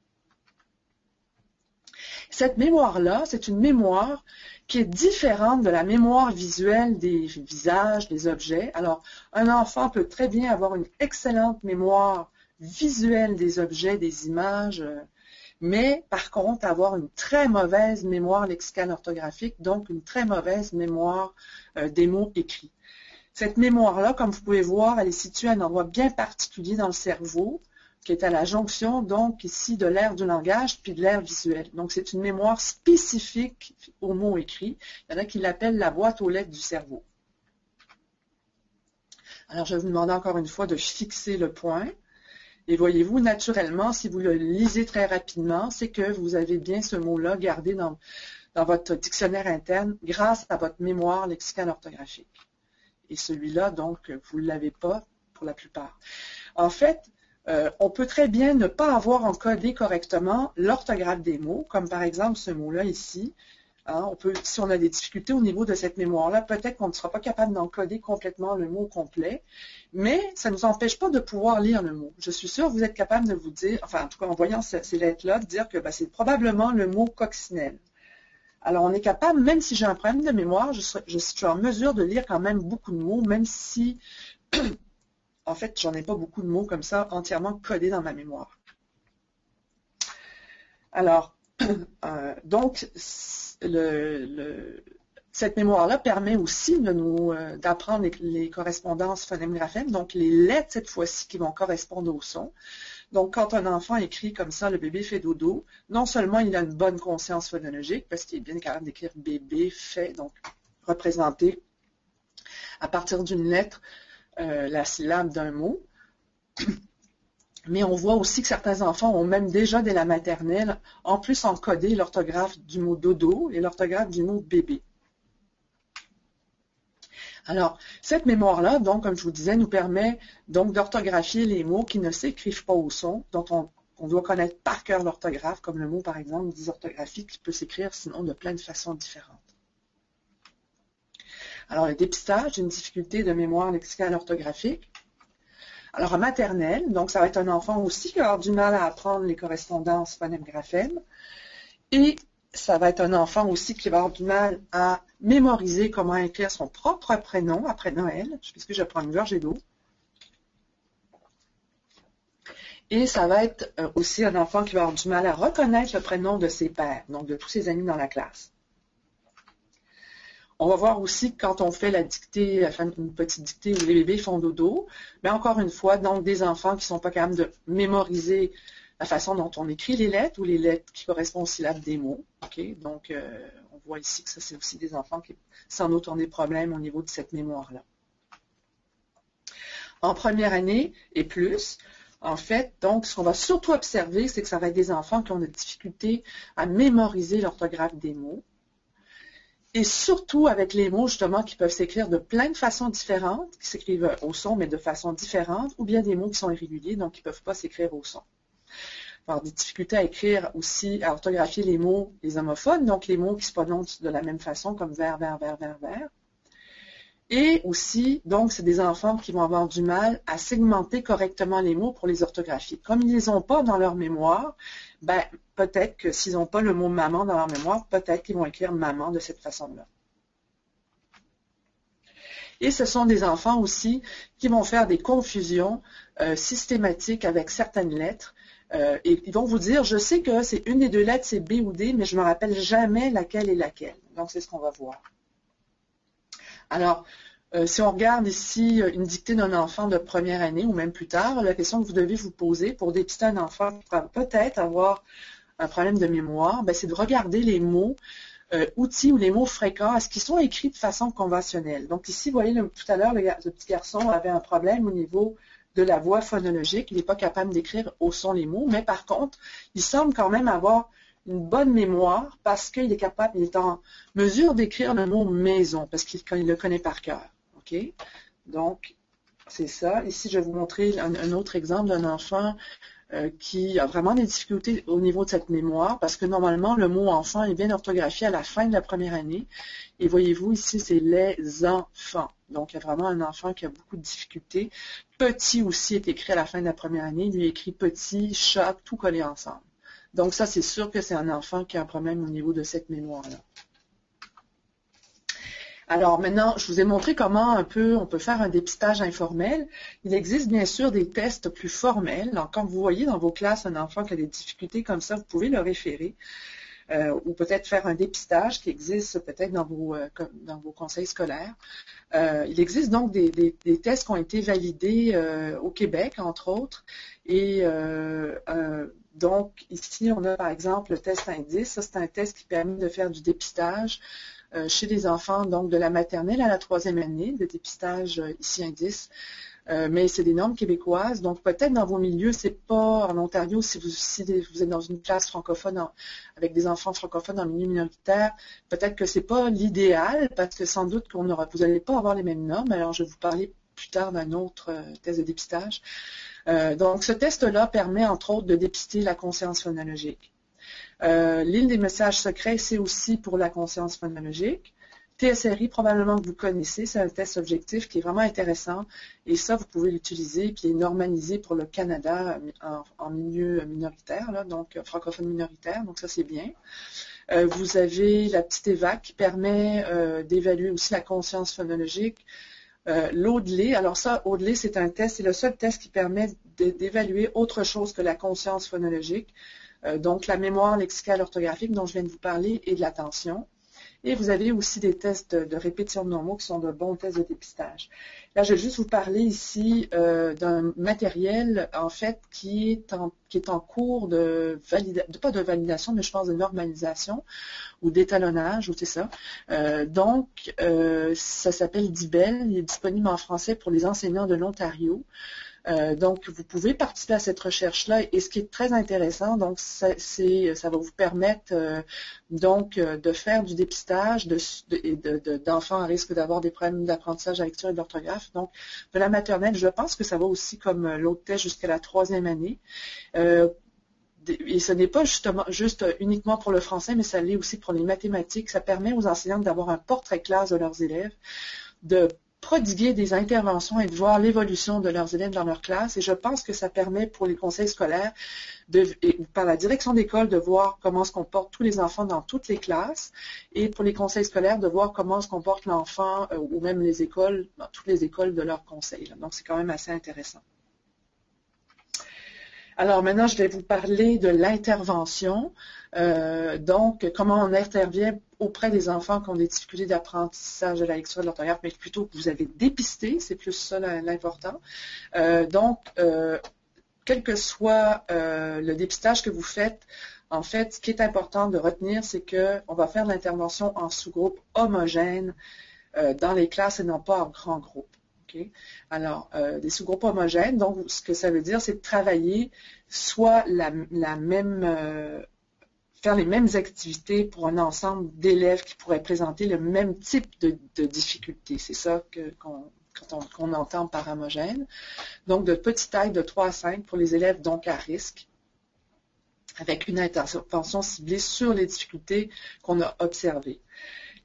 Cette mémoire-là, c'est une mémoire qui est différente de la mémoire visuelle des visages, des objets. Alors, un enfant peut très bien avoir une excellente mémoire visuelle des objets, des images, mais par contre avoir une très mauvaise mémoire lexicale orthographique, donc une très mauvaise mémoire des mots écrits. Cette mémoire-là, comme vous pouvez voir, elle est située à un endroit bien particulier dans le cerveau, qui est à la jonction, donc ici, de l'aire du langage puis de l'aire visuelle. Donc, c'est une mémoire spécifique aux mots écrits. Il y en a qui l'appellent la boîte aux lettres du cerveau. Alors, je vais vous demander encore une fois de fixer le point. Et voyez-vous, naturellement, si vous le lisez très rapidement, c'est que vous avez bien ce mot-là gardé dans votre dictionnaire interne grâce à votre mémoire lexicale orthographique. Et celui-là, donc, vous ne l'avez pas pour la plupart. En fait, on peut très bien ne pas avoir encodé correctement l'orthographe des mots, comme par exemple ce mot-là ici. Hein, si on a des difficultés au niveau de cette mémoire-là, peut-être qu'on ne sera pas capable d'encoder complètement le mot complet, mais ça ne nous empêche pas de pouvoir lire le mot. Je suis sûre que vous êtes capable de vous dire, enfin en tout cas en voyant ces lettres-là, de dire que c'est probablement le mot coccinelle. Alors on est capable, même si j'ai un problème de mémoire, je suis en mesure de lire quand même beaucoup de mots, même si en fait j'en ai pas beaucoup de mots comme ça entièrement codés dans ma mémoire. Alors, donc, cette mémoire-là permet aussi d'apprendre les correspondances phonème-graphème, donc les lettres cette fois-ci qui vont correspondre au son. Donc, quand un enfant écrit comme ça, le bébé fait dodo, non seulement il a une bonne conscience phonologique, parce qu'il est bien capable d'écrire bébé fait, donc représenter à partir d'une lettre la syllabe d'un mot. Mais on voit aussi que certains enfants ont même déjà dès la maternelle, en plus encodé l'orthographe du mot dodo et l'orthographe du mot bébé. Alors, cette mémoire-là, donc, comme je vous disais, nous permet donc d'orthographier les mots qui ne s'écrivent pas au son, dont on doit connaître par cœur l'orthographe, comme le mot, par exemple, dysorthographique, qui peut s'écrire sinon de plein de façons différentes. Alors, le dépistage d'une difficulté de mémoire lexicale orthographique. Alors, en maternelle, donc ça va être un enfant aussi qui va avoir du mal à apprendre les correspondances phonème-graphème. Et ça va être un enfant aussi qui va avoir du mal à mémoriser comment écrire son propre prénom après Noël. Puisque je prends une gorgée d'eau. Et ça va être aussi un enfant qui va avoir du mal à reconnaître le prénom de ses pairs, donc de tous ses amis dans la classe. On va voir aussi que quand on fait la dictée, une petite dictée où les bébés font dodo, mais encore une fois, donc des enfants qui ne sont pas capables de mémoriser la façon dont on écrit les lettres ou les lettres qui correspondent aux syllabes des mots. Okay? Donc, on voit ici que ça, c'est aussi des enfants qui sans doute ont des problèmes au niveau de cette mémoire-là. En première année et plus, en fait, donc, ce qu'on va surtout observer, c'est que ça va être des enfants qui ont des difficultés à mémoriser l'orthographe des mots. Et surtout avec les mots, justement, qui peuvent s'écrire de plein de façons différentes, qui s'écrivent au son, mais de façon différente, ou bien des mots qui sont irréguliers, donc qui ne peuvent pas s'écrire au son. On va avoir des difficultés à écrire aussi, à orthographier les mots, les homophones, donc les mots qui se prononcent de la même façon, comme vers, vers, vers, vers, vers. Et aussi, donc, c'est des enfants qui vont avoir du mal à segmenter correctement les mots pour les orthographier. Comme ils ne les ont pas dans leur mémoire, ben, peut-être que s'ils n'ont pas le mot maman dans leur mémoire, peut-être qu'ils vont écrire maman de cette façon-là. Et ce sont des enfants aussi qui vont faire des confusions systématiques avec certaines lettres. Et ils vont vous dire, je sais que c'est une des deux lettres, c'est B ou D, mais je ne me rappelle jamais laquelle est laquelle. Donc, c'est ce qu'on va voir. Alors, si on regarde ici une dictée d'un enfant de première année ou même plus tard, la question que vous devez vous poser pour dépister un enfant qui va peut-être avoir un problème de mémoire, c'est de regarder les mots outils ou les mots fréquents, est-ce qu'ils sont écrits de façon conventionnelle? Donc ici, vous voyez, tout à l'heure, le petit garçon avait un problème au niveau de la voix phonologique. Il n'est pas capable d'écrire au son les mots, mais par contre, il semble quand même avoir une bonne mémoire parce qu'il est capable, il est en mesure d'écrire le mot maison, parce qu'il le connaît par cœur. OK? Donc, c'est ça. Ici, je vais vous montrer un autre exemple d'un enfant qui a vraiment des difficultés au niveau de cette mémoire, parce que normalement, le mot enfant est bien orthographié à la fin de la première année. Et voyez-vous, ici, c'est les enfants. Donc, il y a vraiment un enfant qui a beaucoup de difficultés. Petit aussi est écrit à la fin de la première année. Il lui écrit petit, chat, tout collé ensemble. Donc, ça, c'est sûr que c'est un enfant qui a un problème au niveau de cette mémoire-là. Alors maintenant, je vous ai montré comment on peut faire un dépistage informel. Il existe bien sûr des tests plus formels. Donc, quand vous voyez dans vos classes un enfant qui a des difficultés comme ça, vous pouvez le référer ou peut-être faire un dépistage qui existe peut-être dans vos conseils scolaires. Il existe donc des tests qui ont été validés au Québec, entre autres. Et donc, ici, on a par exemple le test indice. Ça, c'est un test qui permet de faire du dépistage chez les enfants, donc de la maternelle à la 3e année, de dépistage ici indice. Mais c'est des normes québécoises, donc peut-être dans vos milieux, c'est pas en Ontario, si vous êtes dans une classe francophone avec des enfants francophones en milieu minoritaire, peut-être que c'est pas l'idéal, parce que sans doute vous n'allez pas avoir les mêmes normes. Alors je vais vous parler plus tard d'un autre test de dépistage. Donc ce test-là permet entre autres de dépister la conscience phonologique. L'île des messages secrets, c'est aussi pour la conscience phonologique. TSRI, probablement que vous connaissez, c'est un test objectif qui est vraiment intéressant et ça, vous pouvez l'utiliser, puis il est normalisé pour le Canada en milieu minoritaire, là, donc francophone minoritaire, donc ça c'est bien. Vous avez la petite EVAC qui permet d'évaluer aussi la conscience phonologique. L'Audeley, alors ça, Audeley, c'est un test, c'est le seul test qui permet d'évaluer autre chose que la conscience phonologique, donc la mémoire lexicale orthographique dont je viens de vous parler et de l'attention. Et vous avez aussi des tests de répétition de normaux qui sont de bons tests de dépistage. Là, je vais juste vous parler ici d'un matériel, en fait, qui est en cours de validation, pas de validation, mais je pense de normalisation ou d'étalonnage, ou c'est ça. Donc, ça s'appelle DIBEL. Il est disponible en français pour les enseignants de l'Ontario. Donc, vous pouvez participer à cette recherche-là et ce qui est très intéressant, donc, ça va vous permettre donc de faire du dépistage d'enfants à risque d'avoir des problèmes d'apprentissage, de lecture et d'orthographe. Donc, de la maternelle, je pense que ça va aussi comme l'autre test jusqu'à la 3e année. Et ce n'est pas juste uniquement pour le français, mais ça l'est aussi pour les mathématiques. Ça permet aux enseignants d'avoir un portrait clair de leurs élèves, de prodiguer des interventions et de voir l'évolution de leurs élèves dans leur classe. Et je pense que ça permet pour les conseils scolaires, par la direction d'école, de voir comment se comportent tous les enfants dans toutes les classes. Et pour les conseils scolaires, de voir comment se comporte l'enfant ou même les écoles, dans toutes les écoles de leur conseil. Donc, c'est quand même assez intéressant. Alors maintenant, je vais vous parler de l'intervention. Donc, comment on intervient auprès des enfants qui ont des difficultés d'apprentissage de la lecture et de l'orthographe, mais plutôt que vous avez dépisté, c'est plus ça l'important. Donc, quel que soit le dépistage que vous faites, en fait, ce qui est important de retenir, c'est qu'on va faire l'intervention en sous-groupe homogène dans les classes et non pas en grands groupes. Okay? Alors, des sous-groupes homogènes, donc ce que ça veut dire, c'est de travailler soit faire les mêmes activités pour un ensemble d'élèves qui pourraient présenter le même type de difficultés. C'est ça qu'on entend par homogène. Donc, de petite taille de 3 à 5 pour les élèves donc à risque, avec une intervention ciblée sur les difficultés qu'on a observées.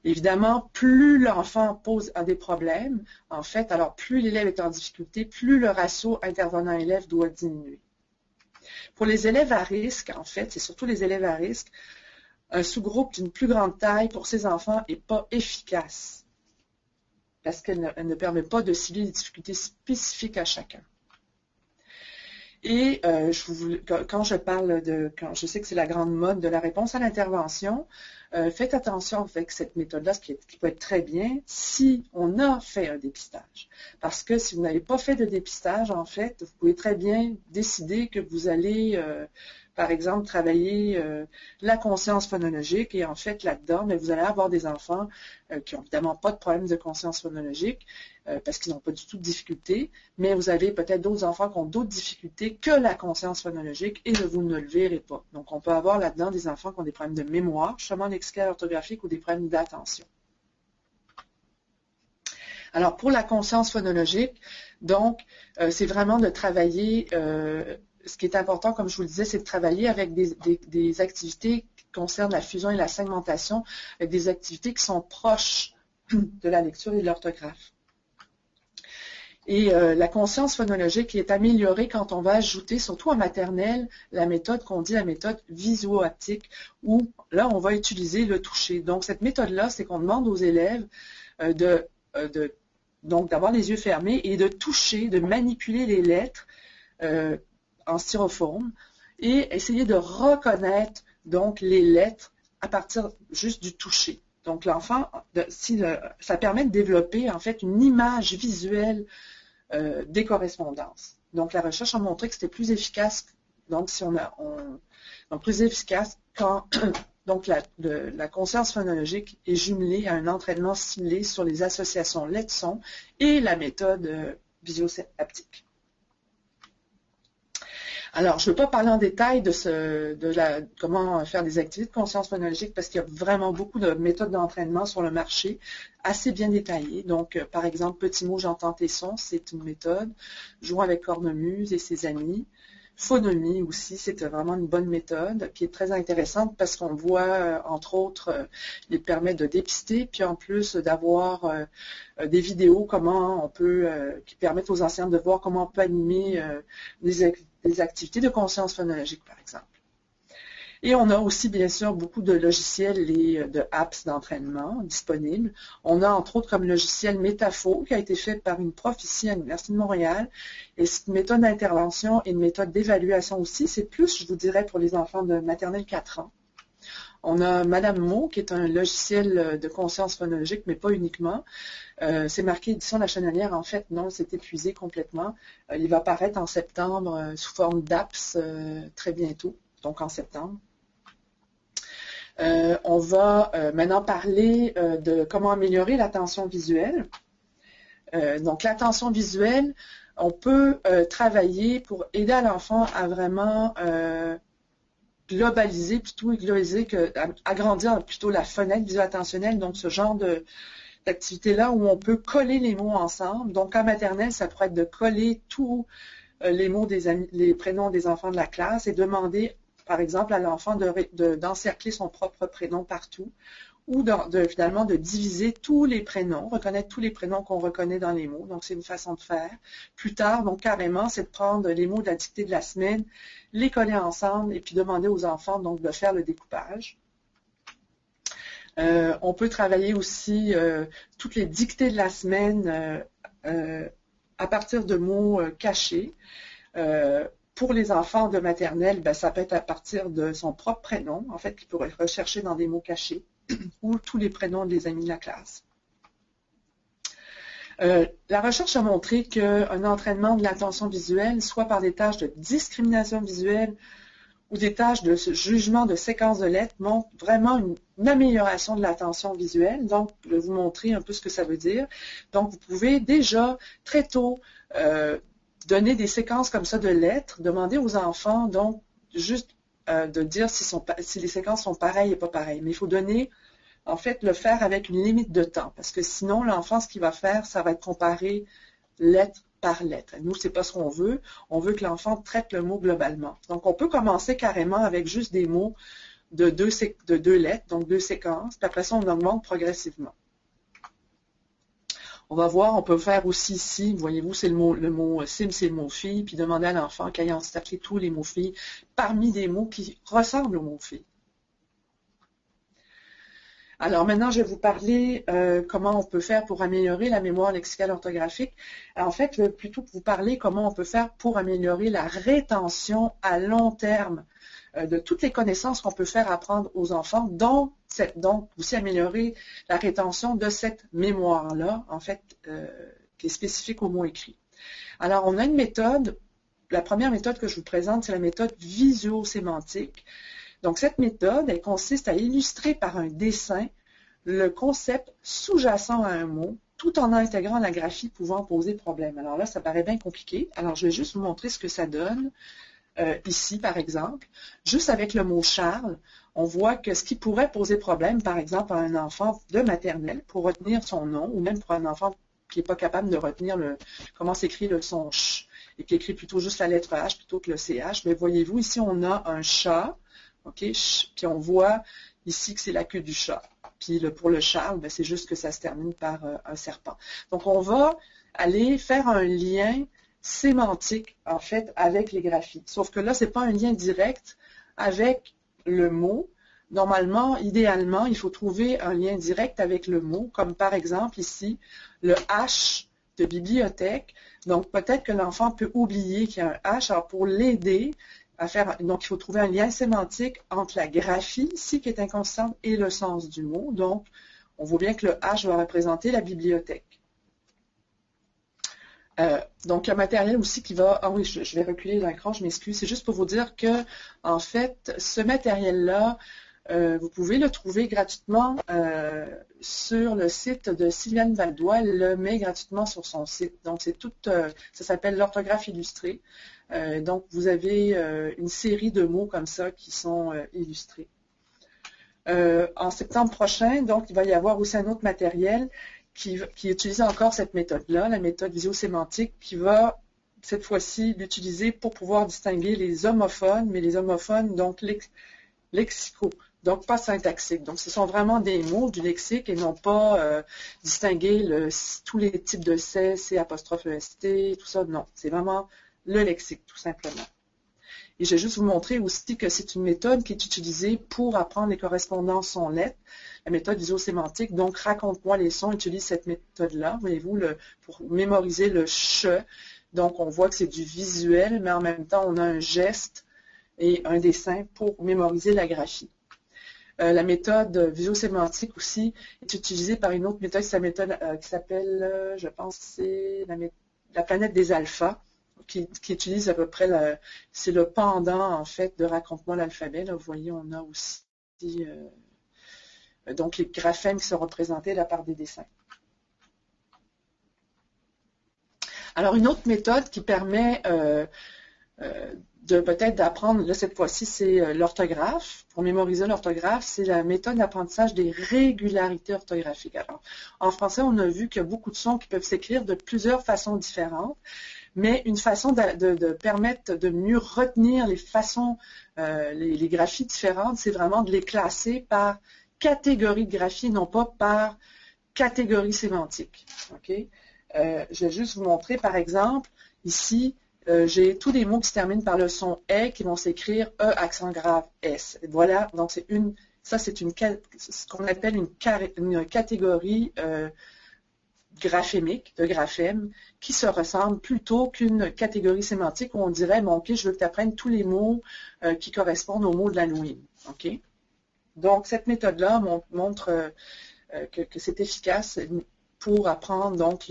Évidemment, plus l'enfant a des problèmes, en fait, alors plus l'élève est en difficulté, plus le ratio intervenant-élève doit diminuer. Pour les élèves à risque, en fait, c'est surtout les élèves à risque, un sous-groupe d'une plus grande taille pour ces enfants n'est pas efficace parce qu'elle ne permet pas de cibler les difficultés spécifiques à chacun. Et quand je sais que c'est la grande mode de la réponse à l'intervention, faites attention avec cette méthode-là, qui peut être très bien si on a fait un dépistage. Parce que si vous n'avez pas fait de dépistage, en fait, vous pouvez très bien décider que vous allez, par exemple, travailler la conscience phonologique et en fait, là-dedans, vous allez avoir des enfants qui n'ont évidemment pas de problème de conscience phonologique parce qu'ils n'ont pas du tout de difficultés, mais vous avez peut-être d'autres enfants qui ont d'autres difficultés que la conscience phonologique et vous ne le verrez pas. Donc, on peut avoir là-dedans des enfants qui ont des problèmes de mémoire, justement lexical orthographique ou des problèmes d'attention. Alors, pour la conscience phonologique, donc, c'est vraiment de travailler, ce qui est important, comme je vous le disais, c'est de travailler avec des activités qui concernent la fusion et la segmentation, avec des activités qui sont proches de la lecture et de l'orthographe. Et la conscience phonologique est améliorée quand on va ajouter, surtout en maternelle, la méthode qu'on dit la méthode visuo-haptique, où là, on va utiliser le toucher. Donc, cette méthode-là, c'est qu'on demande aux élèves donc d'avoir les yeux fermés et de toucher, de manipuler les lettres en styrofoam et essayer de reconnaître donc les lettres à partir juste du toucher. Donc, l'enfant, ça permet de développer en fait une image visuelle des correspondances. Donc, la recherche a montré que c'était plus efficace. Donc, plus efficace quand donc la conscience phonologique est jumelée à un entraînement ciblé sur les associations lettres-sons et la méthode visuo-haptique. Alors, je ne veux pas parler en détail comment faire des activités de conscience phonologique parce qu'il y a vraiment beaucoup de méthodes d'entraînement sur le marché, assez bien détaillées. Donc, par exemple, Petit mot, j'entends tes sons, c'est une méthode. Jouons avec cornemuse et ses amis. Phonomie aussi, c'est vraiment une bonne méthode qui est très intéressante parce qu'on voit, entre autres, il permet de dépister, puis en plus d'avoir des vidéos qui permettent aux enseignants de voir comment on peut animer des activités de conscience phonologique, par exemple. Et on a aussi, bien sûr, beaucoup de logiciels et de apps d'entraînement disponibles. On a, entre autres, comme logiciel Métapho, qui a été fait par une prof ici à l'Université de Montréal. Et c'est une méthode d'intervention et une méthode d'évaluation aussi. C'est plus, je vous dirais, pour les enfants de maternelle 4 ans. On a Madame Mo, qui est un logiciel de conscience phonologique, mais pas uniquement. C'est marqué édition La Chenonnière. En fait, non, c'est épuisé complètement. Il va apparaître en septembre sous forme d'apps très bientôt, donc en septembre. On va maintenant parler de comment améliorer l'attention visuelle. Donc, l'attention visuelle, on peut travailler pour aider l'enfant à vraiment agrandir plutôt la fenêtre visuo-attentionnelle, donc ce genre d'activité-là où on peut coller les mots ensemble. Donc, en maternelle, ça pourrait être de coller tous les mots les prénoms des enfants de la classe et demander par exemple, à l'enfant d'encercler son propre prénom partout ou finalement de diviser tous les prénoms, reconnaître tous les prénoms qu'on reconnaît dans les mots. Donc, c'est une façon de faire. Plus tard, donc carrément, c'est de prendre les mots de la dictée de la semaine, les coller ensemble et puis demander aux enfants donc de faire le découpage. On peut travailler aussi toutes les dictées de la semaine à partir de mots cachés. Pour les enfants de maternelle, ça peut être à partir de son propre prénom, en fait, qu'il pourrait rechercher dans des mots cachés, ou tous les prénoms des amis de la classe. La recherche a montré qu'un entraînement de l'attention visuelle, soit par des tâches de discrimination visuelle ou des tâches de jugement de séquence de lettres, montre vraiment une amélioration de l'attention visuelle. Donc, je vais vous montrer un peu ce que ça veut dire. Donc, vous pouvez déjà, très tôt, donner des séquences comme ça de lettres, demander aux enfants, donc, juste de dire si les séquences sont pareilles et pas pareilles. Mais il faut donner, en fait, le faire avec une limite de temps, parce que sinon, l'enfant, ce qu'il va faire, ça va être comparer lettre par lettre. Nous, c'est pas ce qu'on veut. On veut que l'enfant traite le mot globalement. Donc, on peut commencer carrément avec juste des mots de deux lettres, donc 2 séquences, puis après ça, on augmente progressivement. On va voir, on peut faire aussi ici, voyez-vous, c'est le mot sim, c'est le mot fille, puis demander à l'enfant qu'il ait encerclé tous les mots filles parmi des mots qui ressemblent aux mots filles. Alors maintenant, je vais vous parler comment on peut faire pour améliorer la mémoire lexicale orthographique. En fait, je vais plutôt vous parler comment on peut faire pour améliorer la rétention à long terme de toutes les connaissances qu'on peut faire apprendre aux enfants, donc aussi améliorer la rétention de cette mémoire-là, en fait, qui est spécifique aux mots écrits. Alors, on a une méthode, la première méthode que je vous présente, c'est la méthode visuosémantique. Donc, cette méthode, elle consiste à illustrer par un dessin le concept sous-jacent à un mot, tout en intégrant la graphie pouvant poser problème. Alors là, ça paraît bien compliqué. Alors, je vais juste vous montrer ce que ça donne. Ici, par exemple, juste avec le mot Charles, on voit que ce qui pourrait poser problème, par exemple, à un enfant de maternelle, pour retenir son nom, ou même pour un enfant qui n'est pas capable de retenir comment s'écrit le son ch, et qui écrit plutôt juste la lettre H plutôt que le CH, mais voyez-vous, ici, on a un chat, OK, puis on voit ici que c'est la queue du chat. Puis pour le Charles, ben, c'est juste que ça se termine par un serpent. Donc, on va aller faire un lien sémantique, en fait, avec les graphies. Sauf que là, ce n'est pas un lien direct avec le mot. Normalement, idéalement, il faut trouver un lien direct avec le mot, comme par exemple ici, le H de bibliothèque. Donc, peut-être que l'enfant peut oublier qu'il y a un H. Alors, pour l'aider à faire, donc il faut trouver un lien sémantique entre la graphie, ici, qui est inconstante, et le sens du mot. Donc, on voit bien que le H va représenter la bibliothèque. Donc, un matériel aussi qui va... Ah oui, je vais reculer l'écran, je m'excuse. C'est juste pour vous dire que, en fait, ce matériel-là, vous pouvez le trouver gratuitement sur le site de Sylviane Valdois. Elle le met gratuitement sur son site. Donc, c'est tout... ça s'appelle l'orthographe illustrée. Donc, vous avez une série de mots comme ça qui sont illustrés. En septembre prochain, donc, il va y avoir aussi un autre matériel qui utilise encore cette méthode-là, la méthode visiosémantique, qui va, cette fois-ci, l'utiliser pour pouvoir distinguer les homophones, mais les homophones, donc lexicaux, donc pas syntaxiques. Donc, ce sont vraiment des mots du lexique et non pas distinguer tous les types de C, C', EST, tout ça, non. C'est vraiment le lexique, tout simplement. Et je vais juste vous montrer aussi que c'est une méthode qui est utilisée pour apprendre les correspondances son-lettres, la méthode visiosémantique. Donc, raconte-moi les sons, utilise cette méthode-là, voyez-vous, pour mémoriser le ch. Donc, on voit que c'est du visuel, mais en même temps, on a un geste et un dessin pour mémoriser la graphie. La méthode visiosémantique aussi est utilisée par une autre méthode, c'est la méthode qui s'appelle, je pense, c'est la planète des alphas. Qui utilise à peu près, c'est le pendant en fait de raconte-moi l'alphabet. Vous voyez, on a aussi donc les graphèmes qui sont représentés là par des dessins. Alors une autre méthode qui permet de peut-être d'apprendre, là cette fois-ci c'est l'orthographe, pour mémoriser l'orthographe, c'est la méthode d'apprentissage des régularités orthographiques. Alors en français, on a vu qu'il y a beaucoup de sons qui peuvent s'écrire de plusieurs façons différentes. Mais une façon de permettre de mieux retenir les façons, les graphies différentes, c'est vraiment de les classer par catégorie de graphie, non pas par catégorie sémantique. Okay? Je vais juste vous montrer, par exemple, ici, j'ai tous les mots qui se terminent par le son « est » qui vont s'écrire « e » accent grave « s ». Voilà, donc c'est ce qu'on appelle une catégorie graphémique, de graphèmes, qui se ressemblent plutôt qu'une catégorie sémantique où on dirait, bon, ok, je veux que tu apprennes tous les mots qui correspondent aux mots de l'Halloween. Ok? Donc, cette méthode-là montre que c'est efficace pour apprendre donc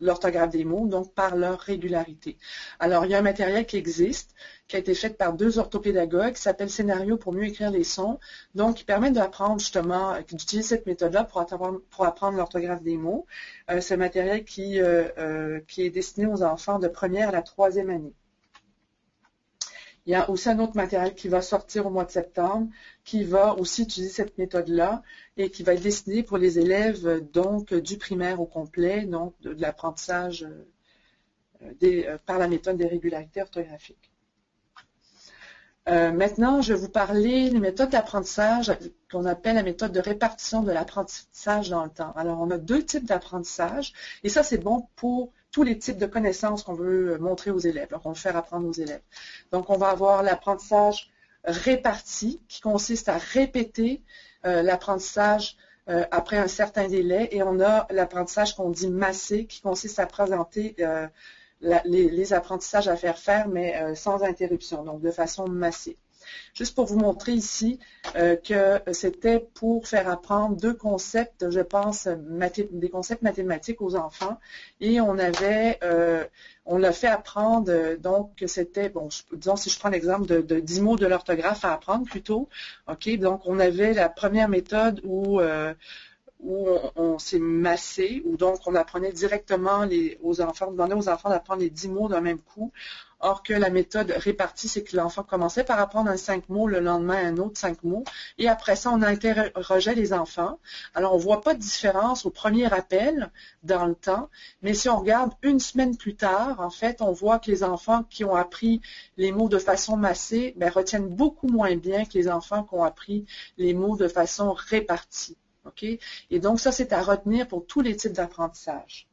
l'orthographe des mots, donc par leur régularité. Alors, il y a un matériel qui existe, qui a été fait par 2 orthopédagogues, qui s'appelle Scénario pour mieux écrire les sons, donc qui permet d'apprendre justement, d'utiliser cette méthode-là pour apprendre l'orthographe des mots. C'est un matériel qui est destiné aux enfants de première à la 3e année. Il y a aussi un autre matériel qui va sortir au mois de septembre, qui va aussi utiliser cette méthode-là et qui va être destiné pour les élèves donc du primaire au complet, donc de l'apprentissage par la méthode des régularités orthographiques. Maintenant, je vais vous parler des méthodes d'apprentissage qu'on appelle la méthode de répartition de l'apprentissage dans le temps. Alors, on a deux types d'apprentissage et ça, c'est bon pour tous les types de connaissances qu'on veut montrer aux élèves, qu'on veut faire apprendre aux élèves. Donc, on va avoir l'apprentissage réparti qui consiste à répéter l'apprentissage après un certain délai et on a l'apprentissage qu'on dit massé qui consiste à présenter les apprentissages à faire, mais sans interruption, donc de façon massée. Juste pour vous montrer ici que c'était pour faire apprendre deux concepts, je pense, des concepts mathématiques aux enfants. Et on l'a fait apprendre, donc c'était, bon, disons si je prends l'exemple de 10 mots de l'orthographe à apprendre plutôt. OK, donc on avait la première méthode où on s'est massé, où donc on apprenait directement aux enfants, on demandait aux enfants d'apprendre les 10 mots d'un même coup. Or que la méthode répartie, c'est que l'enfant commençait par apprendre un 5 mots, le lendemain un autre 5 mots, et après ça, on interrogeait les enfants. Alors, on ne voit pas de différence au premier appel dans le temps, mais si on regarde une semaine plus tard, en fait, on voit que les enfants qui ont appris les mots de façon massée, retiennent beaucoup moins bien que les enfants qui ont appris les mots de façon répartie. Okay? Et donc, ça, c'est à retenir pour tous les types d'apprentissage.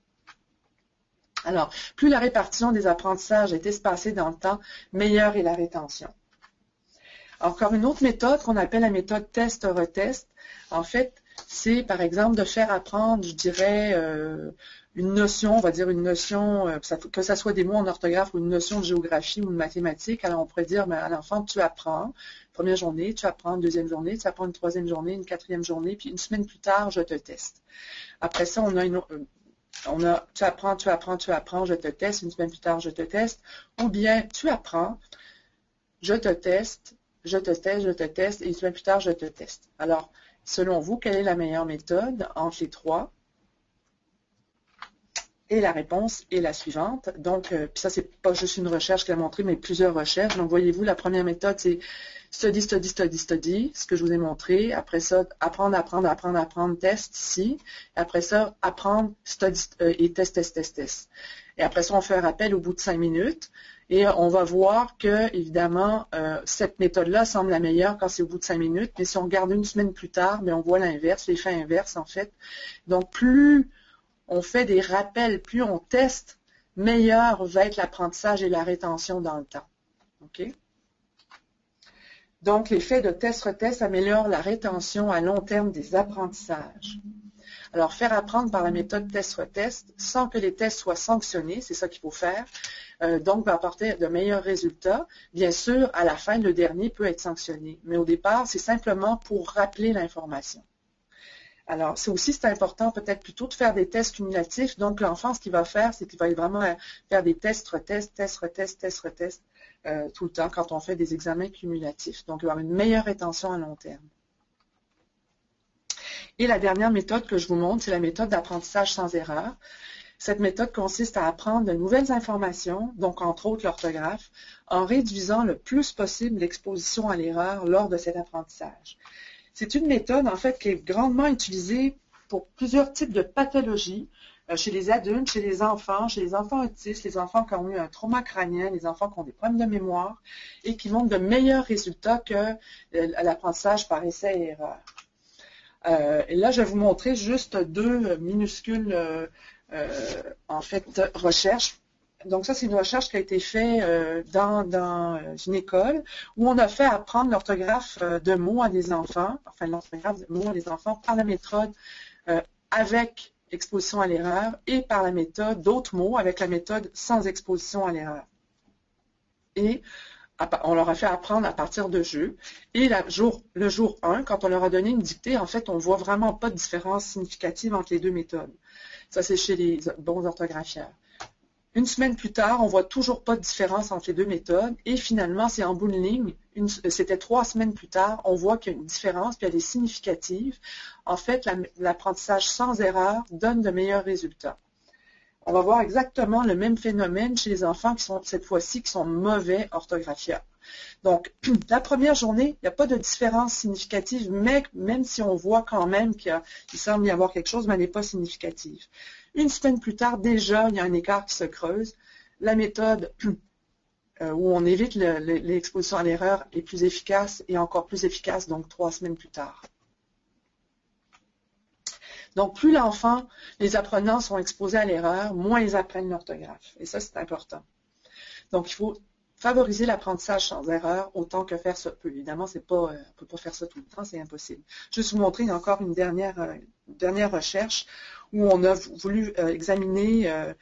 Alors, plus la répartition des apprentissages est espacée dans le temps, meilleure est la rétention. Encore une autre méthode qu'on appelle la méthode test-retest. En fait, c'est par exemple de faire apprendre, je dirais, une notion, on va dire une notion, que ça soit des mots en orthographe ou une notion de géographie ou de mathématiques. Alors, on pourrait dire à l'enfant, tu apprends, première journée, tu apprends, deuxième journée, tu apprends une troisième journée, une quatrième journée, puis une semaine plus tard, je te teste. Après ça, tu apprends, je te teste, une semaine plus tard, je te teste, ou bien tu apprends, je te teste, je te teste, et une semaine plus tard, je te teste. Alors, selon vous, quelle est la meilleure méthode entre les trois? Et la réponse est la suivante. Donc, puis ça, c'est pas juste une recherche qui a montré, mais plusieurs recherches. Donc, voyez-vous, la première méthode, c'est study, study, study, study, ce que je vous ai montré. Après ça, apprendre, apprendre, apprendre, apprendre, test ici. Après ça, apprendre, study et test, test, test, test. Et après ça, on fait un rappel au bout de 5 minutes. Et on va voir que, évidemment, cette méthode-là semble la meilleure quand c'est au bout de 5 minutes. Mais si on regarde une semaine plus tard, on voit l'inverse, l'effet inverse, en fait. Donc, plus on fait des rappels, plus on teste, meilleur va être l'apprentissage et la rétention dans le temps. OK? Donc, l'effet de test-retest améliore la rétention à long terme des apprentissages. Alors, faire apprendre par la méthode test-retest sans que les tests soient sanctionnés, c'est ça qu'il faut faire, donc va apporter de meilleurs résultats. Bien sûr, à la fin, le dernier peut être sanctionné, mais au départ, c'est simplement pour rappeler l'information. Alors, c'est important peut-être plutôt de faire des tests cumulatifs. Donc, l'enfant, ce qu'il va faire, c'est qu'il va vraiment faire des tests, retest, test, retest, test, retest tout le temps quand on fait des examens cumulatifs. Donc, il va avoir une meilleure rétention à long terme. Et la dernière méthode que je vous montre, c'est la méthode d'apprentissage sans erreur. Cette méthode consiste à apprendre de nouvelles informations, donc entre autres l'orthographe, en réduisant le plus possible l'exposition à l'erreur lors de cet apprentissage. C'est une méthode, en fait, qui est grandement utilisée pour plusieurs types de pathologies, chez les adultes, chez les enfants autistes, les enfants qui ont eu un trauma crânien, les enfants qui ont des problèmes de mémoire et qui montrent de meilleurs résultats que l'apprentissage par essai et erreur. Et là, je vais vous montrer juste deux minuscules, en fait, recherches. Donc ça, c'est une recherche qui a été faite dans une école où on a fait apprendre l'orthographe de mots à des enfants, enfin l'orthographe de mots à des enfants par la méthode avec exposition à l'erreur et par la méthode d'autres mots avec la méthode sans exposition à l'erreur. Et on leur a fait apprendre à partir de jeux. Et le jour 1, quand on leur a donné une dictée, en fait, on ne voit vraiment pas de différence significative entre les deux méthodes. Ça, c'est chez les bons orthographieurs. Une semaine plus tard, on ne voit toujours pas de différence entre les deux méthodes. Et finalement, c'est en bout de ligne. C'était 3 semaines plus tard, on voit qu'il y a une différence, puis elle est significative. En fait, l'apprentissage sans erreur donne de meilleurs résultats. On va voir exactement le même phénomène chez les enfants qui sont, cette fois-ci, qui sont mauvais orthographieurs. Donc, la première journée, il n'y a pas de différence significative, mais même si on voit quand même qu'il semble y avoir quelque chose, mais elle n'est pas significative. Une semaine plus tard, déjà, il y a un écart qui se creuse. La méthode où on évite l'exposition à l'erreur est plus efficace et encore plus efficace, donc 3 semaines plus tard. Donc, plus les apprenants sont exposés à l'erreur, moins ils apprennent l'orthographe. Et ça, c'est important. Donc, il faut favoriser l'apprentissage sans erreur autant que faire ça peut. Évidemment, on ne peut pas faire ça tout le temps, c'est impossible. Juste vous montrer encore une dernière recherche où on a voulu examiner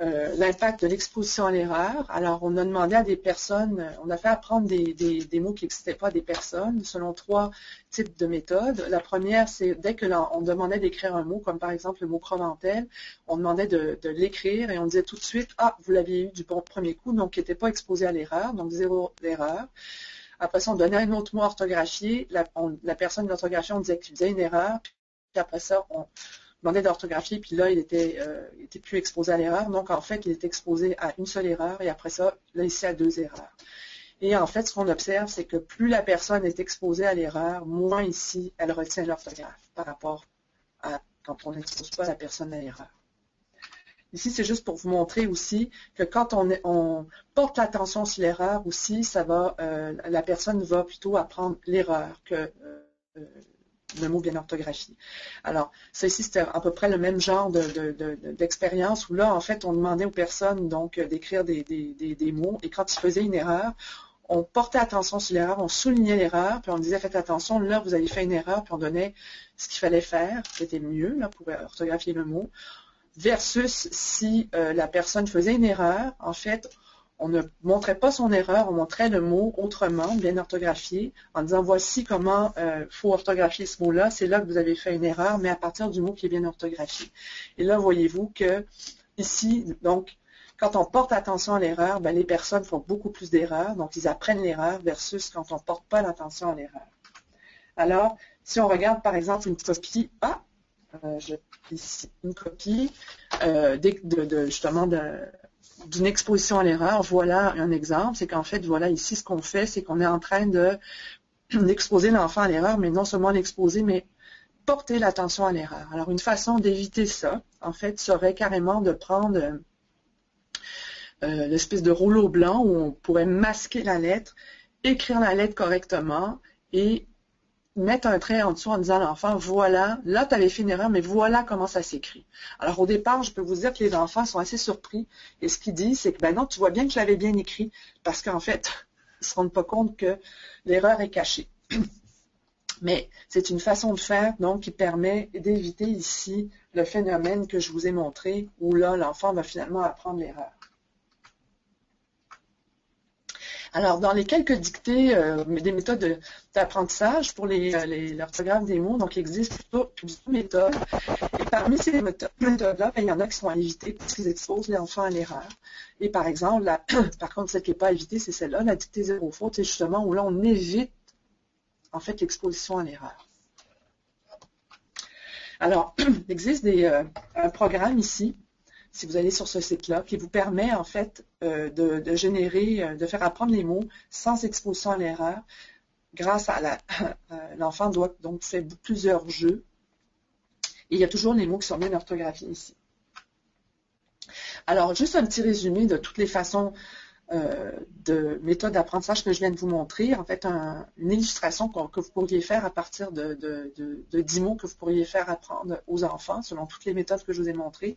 l'impact de l'exposition à l'erreur. Alors, on a demandé à des personnes, on a fait apprendre des mots qui n'existaient pas à des personnes selon 3 types de méthodes. La première, c'est dès que on demandait d'écrire un mot, comme par exemple le mot Proventel, on demandait de l'écrire et on disait tout de suite, ah, vous l'aviez eu du bon premier coup, donc il n'était pas exposé à l'erreur, donc 0 erreur. Après ça, on donnait un autre mot orthographié, la personne de l'orthographiée, on disait qu'il faisait une erreur, puis après ça, on demandait d'orthographier, puis là, il était plus exposé à l'erreur. Donc, en fait, il était exposé à une seule erreur et après ça, là, ici, à 2 erreurs. Et en fait, ce qu'on observe, c'est que plus la personne est exposée à l'erreur, moins ici, elle retient l'orthographe par rapport à quand on n'expose pas la personne à l'erreur. Ici, c'est juste pour vous montrer aussi que quand on porte l'attention sur l'erreur aussi, la personne va plutôt apprendre l'erreur que le mot bien orthographié. Alors, ça ici, c'était à peu près le même genre d'expérience où là, en fait, on demandait aux personnes donc d'écrire des mots et quand ils faisaient une erreur, on portait attention sur l'erreur, on soulignait l'erreur, puis on disait faites attention, là, vous avez fait une erreur, puis on donnait ce qu'il fallait faire, c'était mieux là, pour orthographier le mot, versus si la personne faisait une erreur, en fait, on ne montrait pas son erreur, on montrait le mot autrement, bien orthographié, en disant voici comment il faut orthographier ce mot-là, c'est là que vous avez fait une erreur, mais à partir du mot qui est bien orthographié. Et là, voyez-vous que ici, donc, quand on porte attention à l'erreur, ben, les personnes font beaucoup plus d'erreurs, donc ils apprennent l'erreur versus quand on ne porte pas l'attention à l'erreur. Alors, si on regarde par exemple une copie, ici une copie justement d'une exposition à l'erreur, voilà un exemple, c'est qu'en fait, voilà, ici, ce qu'on fait, c'est qu'on est en train d'exposer l'enfant à l'erreur, mais non seulement l'exposer, mais porter l'attention à l'erreur. Alors, une façon d'éviter ça, en fait, serait carrément de prendre l'espèce de rouleau blanc où on pourrait masquer la lettre, écrire la lettre correctement et mettre un trait en dessous en disant à l'enfant, voilà, là tu avais fait une erreur, mais voilà comment ça s'écrit. Alors au départ, je peux vous dire que les enfants sont assez surpris et ce qu'ils disent, c'est que ben non, tu vois bien que je l'avais bien écrit parce qu'en fait, ils ne se rendent pas compte que l'erreur est cachée. Mais c'est une façon de faire donc qui permet d'éviter ici le phénomène que je vous ai montré où là, l'enfant va finalement apprendre l'erreur. Alors, dans les quelques dictées des méthodes d'apprentissage pour l'orthographe des mots, donc il existe plutôt plusieurs méthodes. Et parmi ces méthodes-là, il y en a qui sont à éviter parce qu'ils exposent l'enfant à l'erreur. Et par exemple, par contre, celle qui n'est pas à éviter, c'est celle-là, la dictée zéro faute, c'est justement où là, on évite en fait l'exposition à l'erreur. Alors, il existe un programme ici, si vous allez sur ce site-là, qui vous permet en fait de générer, de faire apprendre les mots sans exposition à l'erreur. Grâce à l'enfant doit donc faire plusieurs jeux. Et il y a toujours les mots qui sont bien orthographiés ici. Alors, juste un petit résumé de toutes les façons de méthodes d'apprentissage que je viens de vous montrer. En fait, une illustration que vous pourriez faire à partir de 10 mots que vous pourriez faire apprendre aux enfants, selon toutes les méthodes que je vous ai montrées,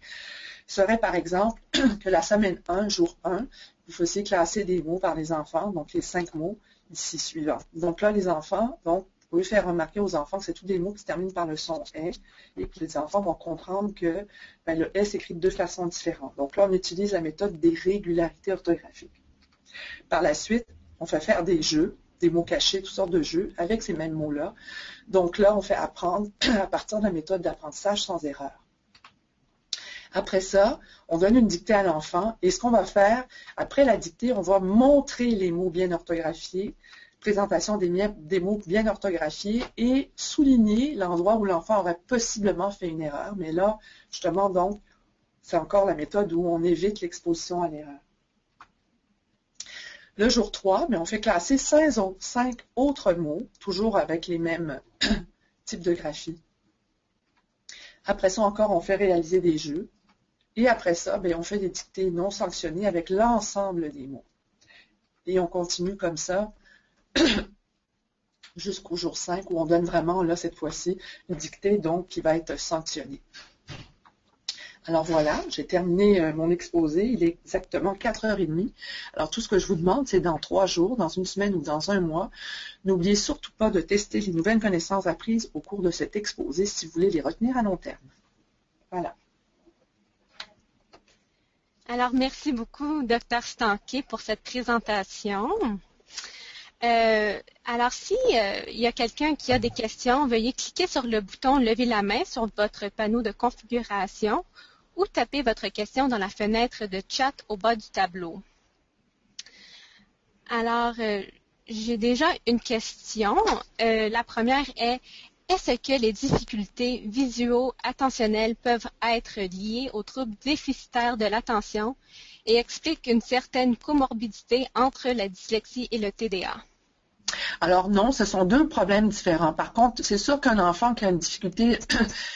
serait par exemple que la semaine 1, jour 1, vous faisiez classer des mots par les enfants, donc les 5 mots ici suivants. Donc là, les enfants, donc, vous pouvez faire remarquer aux enfants que c'est tous des mots qui se terminent par le son « est » et que les enfants vont comprendre que ben, le « est » s'écrit de 2 façons différentes. Donc là, on utilise la méthode des régularités orthographiques. Par la suite, on fait faire des jeux, des mots cachés, toutes sortes de jeux avec ces mêmes mots-là. Donc là, on fait apprendre à partir de la méthode d'apprentissage sans erreur. Après ça, on donne une dictée à l'enfant et ce qu'on va faire, après la dictée, on va montrer les mots bien orthographiés, présentation des mots bien orthographiés et souligner l'endroit où l'enfant aurait possiblement fait une erreur. Mais là, justement, donc, c'est encore la méthode où on évite l'exposition à l'erreur. Le jour 3, mais on fait classer 5 autres mots, toujours avec les mêmes types de graphie. Après ça, encore, on fait réaliser des jeux. Et après ça, bien, on fait des dictées non sanctionnées avec l'ensemble des mots. et on continue comme ça jusqu'au jour 5 où on donne vraiment, là, cette fois-ci, une dictée, donc, qui va être sanctionnée. Alors voilà, j'ai terminé mon exposé. Il est exactement 4h30. Alors tout ce que je vous demande, c'est dans 3 jours, dans une semaine ou dans un mois, n'oubliez surtout pas de tester les nouvelles connaissances apprises au cours de cet exposé si vous voulez les retenir à long terme. Voilà. Alors, merci beaucoup, Dr. Stanquet, pour cette présentation. Alors, si il y a quelqu'un qui a des questions, veuillez cliquer sur le bouton « Lever la main » sur votre panneau de configuration ou taper votre question dans la fenêtre de chat au bas du tableau. Alors, j'ai déjà une question. La première est, est-ce que les difficultés visuo-attentionnelles peuvent être liées aux troubles déficitaires de l'attention et expliquent une certaine comorbidité entre la dyslexie et le TDA? Alors non, ce sont 2 problèmes différents. Par contre, c'est sûr qu'un enfant qui a une difficulté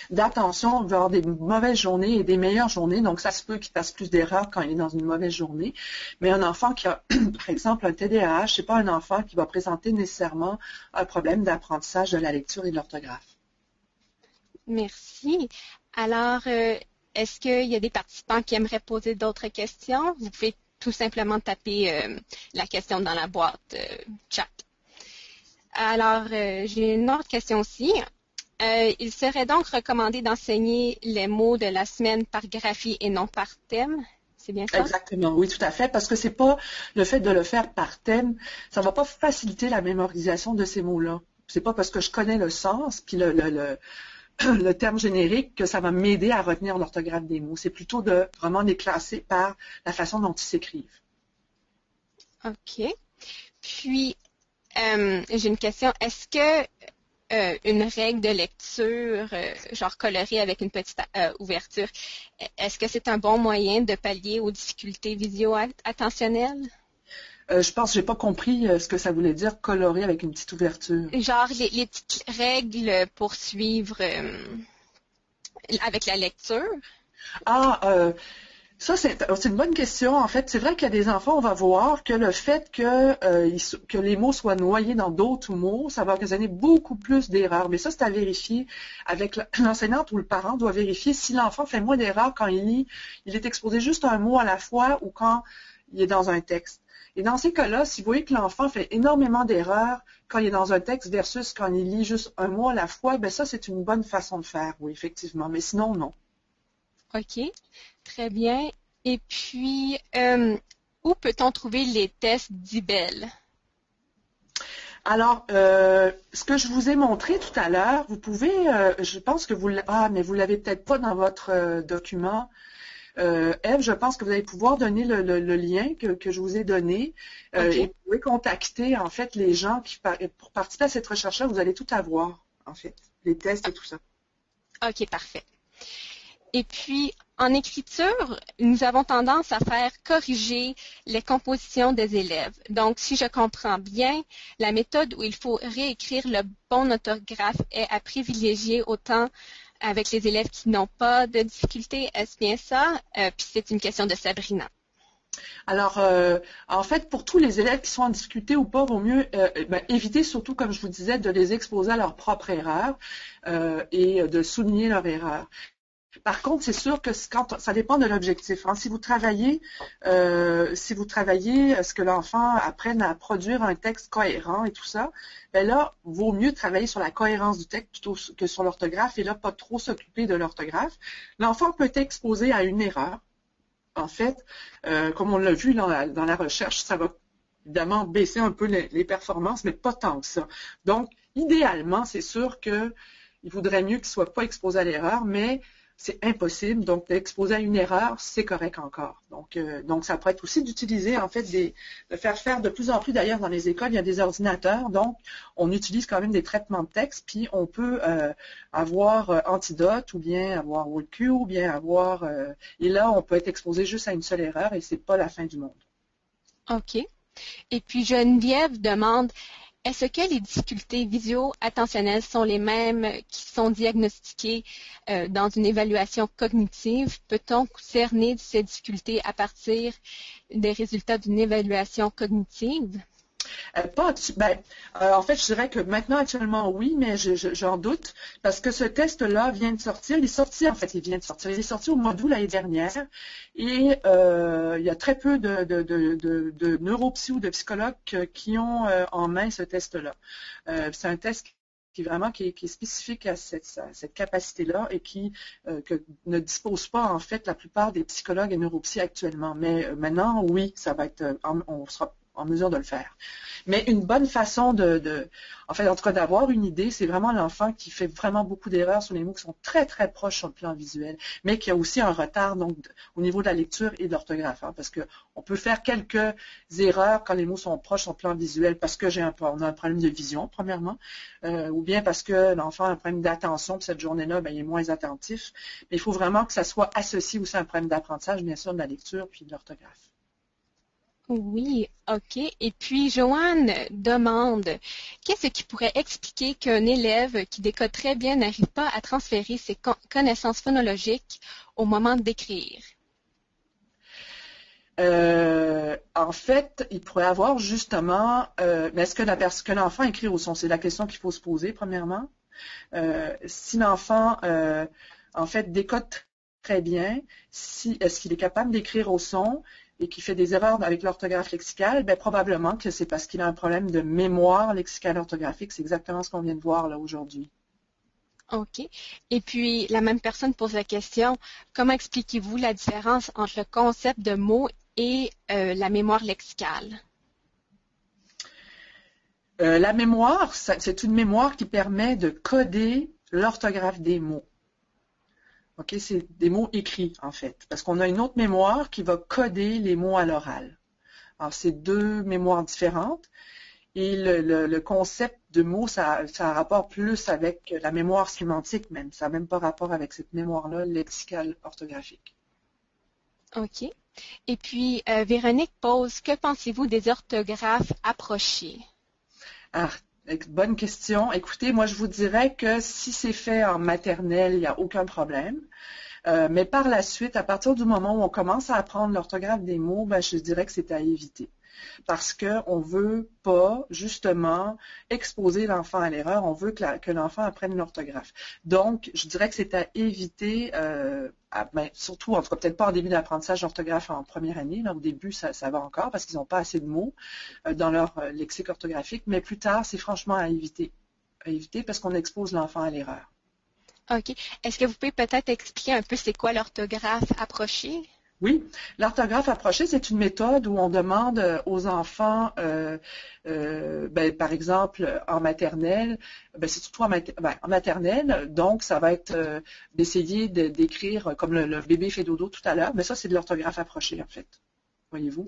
d'attention va avoir des mauvaises journées et des meilleures journées. Donc, ça se peut qu'il fasse plus d'erreurs quand il est dans une mauvaise journée. Mais un enfant qui a, par exemple, un TDAH, c'est pas un enfant qui va présenter nécessairement un problème d'apprentissage de la lecture et de l'orthographe. Merci. Alors, est-ce qu'il y a des participants qui aimeraient poser d'autres questions? Vous pouvez tout simplement taper la question dans la boîte chat. Alors, j'ai une autre question aussi. Il serait donc recommandé d'enseigner les mots de la semaine par graphie et non par thème. C'est bien ça? Exactement, oui, tout à fait, parce que c'est pas le fait de le faire par thème, ça va pas faciliter la mémorisation de ces mots-là. C'est pas parce que je connais le sens puis le terme générique que ça va m'aider à retenir l'orthographe des mots. C'est plutôt de vraiment les classer par la façon dont ils s'écrivent. OK. Puis, j'ai une question. Est-ce que une règle de lecture, genre colorée avec une petite ouverture, est-ce que c'est un bon moyen de pallier aux difficultés visio-attentionnelles? Je pense que j'ai pas compris ce que ça voulait dire coloré avec une petite ouverture. Genre les petites règles pour suivre avec la lecture? Ça, c'est une bonne question. En fait, c'est vrai qu'il y a des enfants, on va voir que le fait que les mots soient noyés dans d'autres mots, ça va occasionner beaucoup plus d'erreurs. Mais ça, c'est à vérifier avec l'enseignante ou le parent doit vérifier si l'enfant fait moins d'erreurs quand il lit, il est exposé juste à un mot à la fois ou quand il est dans un texte. Et dans ces cas-là, si vous voyez que l'enfant fait énormément d'erreurs quand il est dans un texte versus quand il lit juste un mot à la fois, ben ça, c'est une bonne façon de faire, oui, effectivement. Mais sinon, non. OK, très bien. Et puis, où peut-on trouver les tests d'IBEL? Alors, ce que je vous ai montré tout à l'heure, vous pouvez, je pense que mais vous l'avez peut-être pas dans votre document. Ève, je pense que vous allez pouvoir donner le lien que je vous ai donné et vous pouvez contacter en fait les gens pour participer à cette recherche-là, vous allez tout avoir, en fait, les tests et tout ça. OK, parfait. Et puis, en écriture, nous avons tendance à faire corriger les compositions des élèves. Donc, si je comprends bien, la méthode où il faut réécrire le bon orthographe est à privilégier autant avec les élèves qui n'ont pas de difficultés. Est-ce bien ça? Puis c'est une question de Sabrina. Alors, en fait, pour tous les élèves qui sont en difficulté ou pas, vaut mieux éviter surtout, comme je vous disais, de les exposer à leur propre erreur et de souligner leur erreur. Par contre, c'est sûr que ça dépend de l'objectif. Hein. Si vous travaillez à ce que l'enfant apprenne à produire un texte cohérent et tout ça, ben là, vaut mieux travailler sur la cohérence du texte plutôt que sur l'orthographe et là, pas trop s'occuper de l'orthographe. L'enfant peut être exposé à une erreur. En fait, comme on l'a vu dans la recherche, ça va évidemment baisser un peu les performances, mais pas tant que ça. Donc, idéalement, c'est sûr qu'il vaudrait mieux qu'il ne soit pas exposé à l'erreur, mais c'est impossible. Donc, d'exposer à une erreur, c'est correct encore. Donc, ça pourrait être aussi d'utiliser, en fait, de faire de plus en plus, d'ailleurs, dans les écoles, il y a des ordinateurs. Donc, on utilise quand même des traitements de texte, puis on peut avoir Antidote, ou bien avoir WordQ, ou bien avoir... et là, on peut être exposé juste à une seule erreur, et c'est pas la fin du monde. OK. Et puis, Geneviève demande, Est-ce que les difficultés visio-attentionnelles sont les mêmes qui sont diagnostiquées dans une évaluation cognitive? Peut-on cerner ces difficultés à partir des résultats d'une évaluation cognitive? En fait, je dirais que maintenant, actuellement, oui, mais j'en doute, parce que ce test-là vient de sortir. Il est sorti, en fait, il vient de sortir. Il est sorti au mois d'août l'année dernière, et il y a très peu de neuropsy ou de psychologues qui ont en main ce test-là. C'est un test qui est spécifique à cette capacité-là et que ne dispose pas, en fait, la plupart des psychologues et neuropsy actuellement. Mais maintenant, oui, ça va être, on sera en mesure de le faire. Mais une bonne façon en tout cas, d'avoir une idée, c'est vraiment l'enfant qui fait vraiment beaucoup d'erreurs sur les mots qui sont très, très proches sur le plan visuel, mais qui a aussi un retard, donc, au niveau de la lecture et de l'orthographe, parce qu'on peut faire quelques erreurs quand les mots sont proches sur le plan visuel, parce que on a un problème de vision, premièrement, ou bien parce que l'enfant a un problème d'attention, puis cette journée-là, il est moins attentif. Mais il faut vraiment que ça soit associé aussi à un problème d'apprentissage, bien sûr, de la lecture puis de l'orthographe. Oui, OK. Et puis, Joanne demande, qu'est-ce qui pourrait expliquer qu'un élève qui décode très bien n'arrive pas à transférer ses connaissances phonologiques au moment d'écrire? En fait, il pourrait avoir justement, mais est-ce que l'enfant écrit au son? C'est la question qu'il faut se poser, premièrement. Si l'enfant, en fait, décode très bien, est-ce qu'il est capable d'écrire au son et qui fait des erreurs avec l'orthographe lexicale, probablement que c'est parce qu'il a un problème de mémoire lexicale orthographique. C'est exactement ce qu'on vient de voir là aujourd'hui. OK. Et puis, la même personne pose la question, comment expliquez-vous la différence entre le concept de mot et la mémoire lexicale? La mémoire, c'est une mémoire qui permet de coder l'orthographe des mots. OK, c'est des mots écrits, en fait, parce qu'on a une autre mémoire qui va coder les mots à l'oral. Alors, c'est deux mémoires différentes. Et le concept de mots, ça a un rapport plus avec la mémoire sémantique même. Ça n'a même pas rapport avec cette mémoire-là lexicale orthographique. OK. Et puis, Véronique pose, que pensez-vous des orthographes approchées? Bonne question. Écoutez, moi, je vous dirais que si c'est fait en maternelle, il n'y a aucun problème. Mais par la suite, à partir du moment où on commence à apprendre l'orthographe des mots, je dirais que c'est à éviter. Parce qu'on ne veut pas, justement, exposer l'enfant à l'erreur. On veut que l'enfant apprenne l'orthographe. Donc, je dirais que c'est à éviter, surtout, en tout cas, peut-être pas en début d'apprentissage d'orthographe en première année. Là, au début, ça va encore parce qu'ils n'ont pas assez de mots dans leur lexique orthographique. Mais plus tard, c'est franchement à éviter. À éviter parce qu'on expose l'enfant à l'erreur. OK. Est-ce que vous pouvez peut-être expliquer un peu c'est quoi l'orthographe approchée? Oui, l'orthographe approchée, c'est une méthode où on demande aux enfants, par exemple, en maternelle, c'est surtout en maternelle, donc ça va être d'essayer d'écrire comme le bébé fait dodo tout à l'heure, mais ça, c'est de l'orthographe approchée, en fait. Voyez-vous?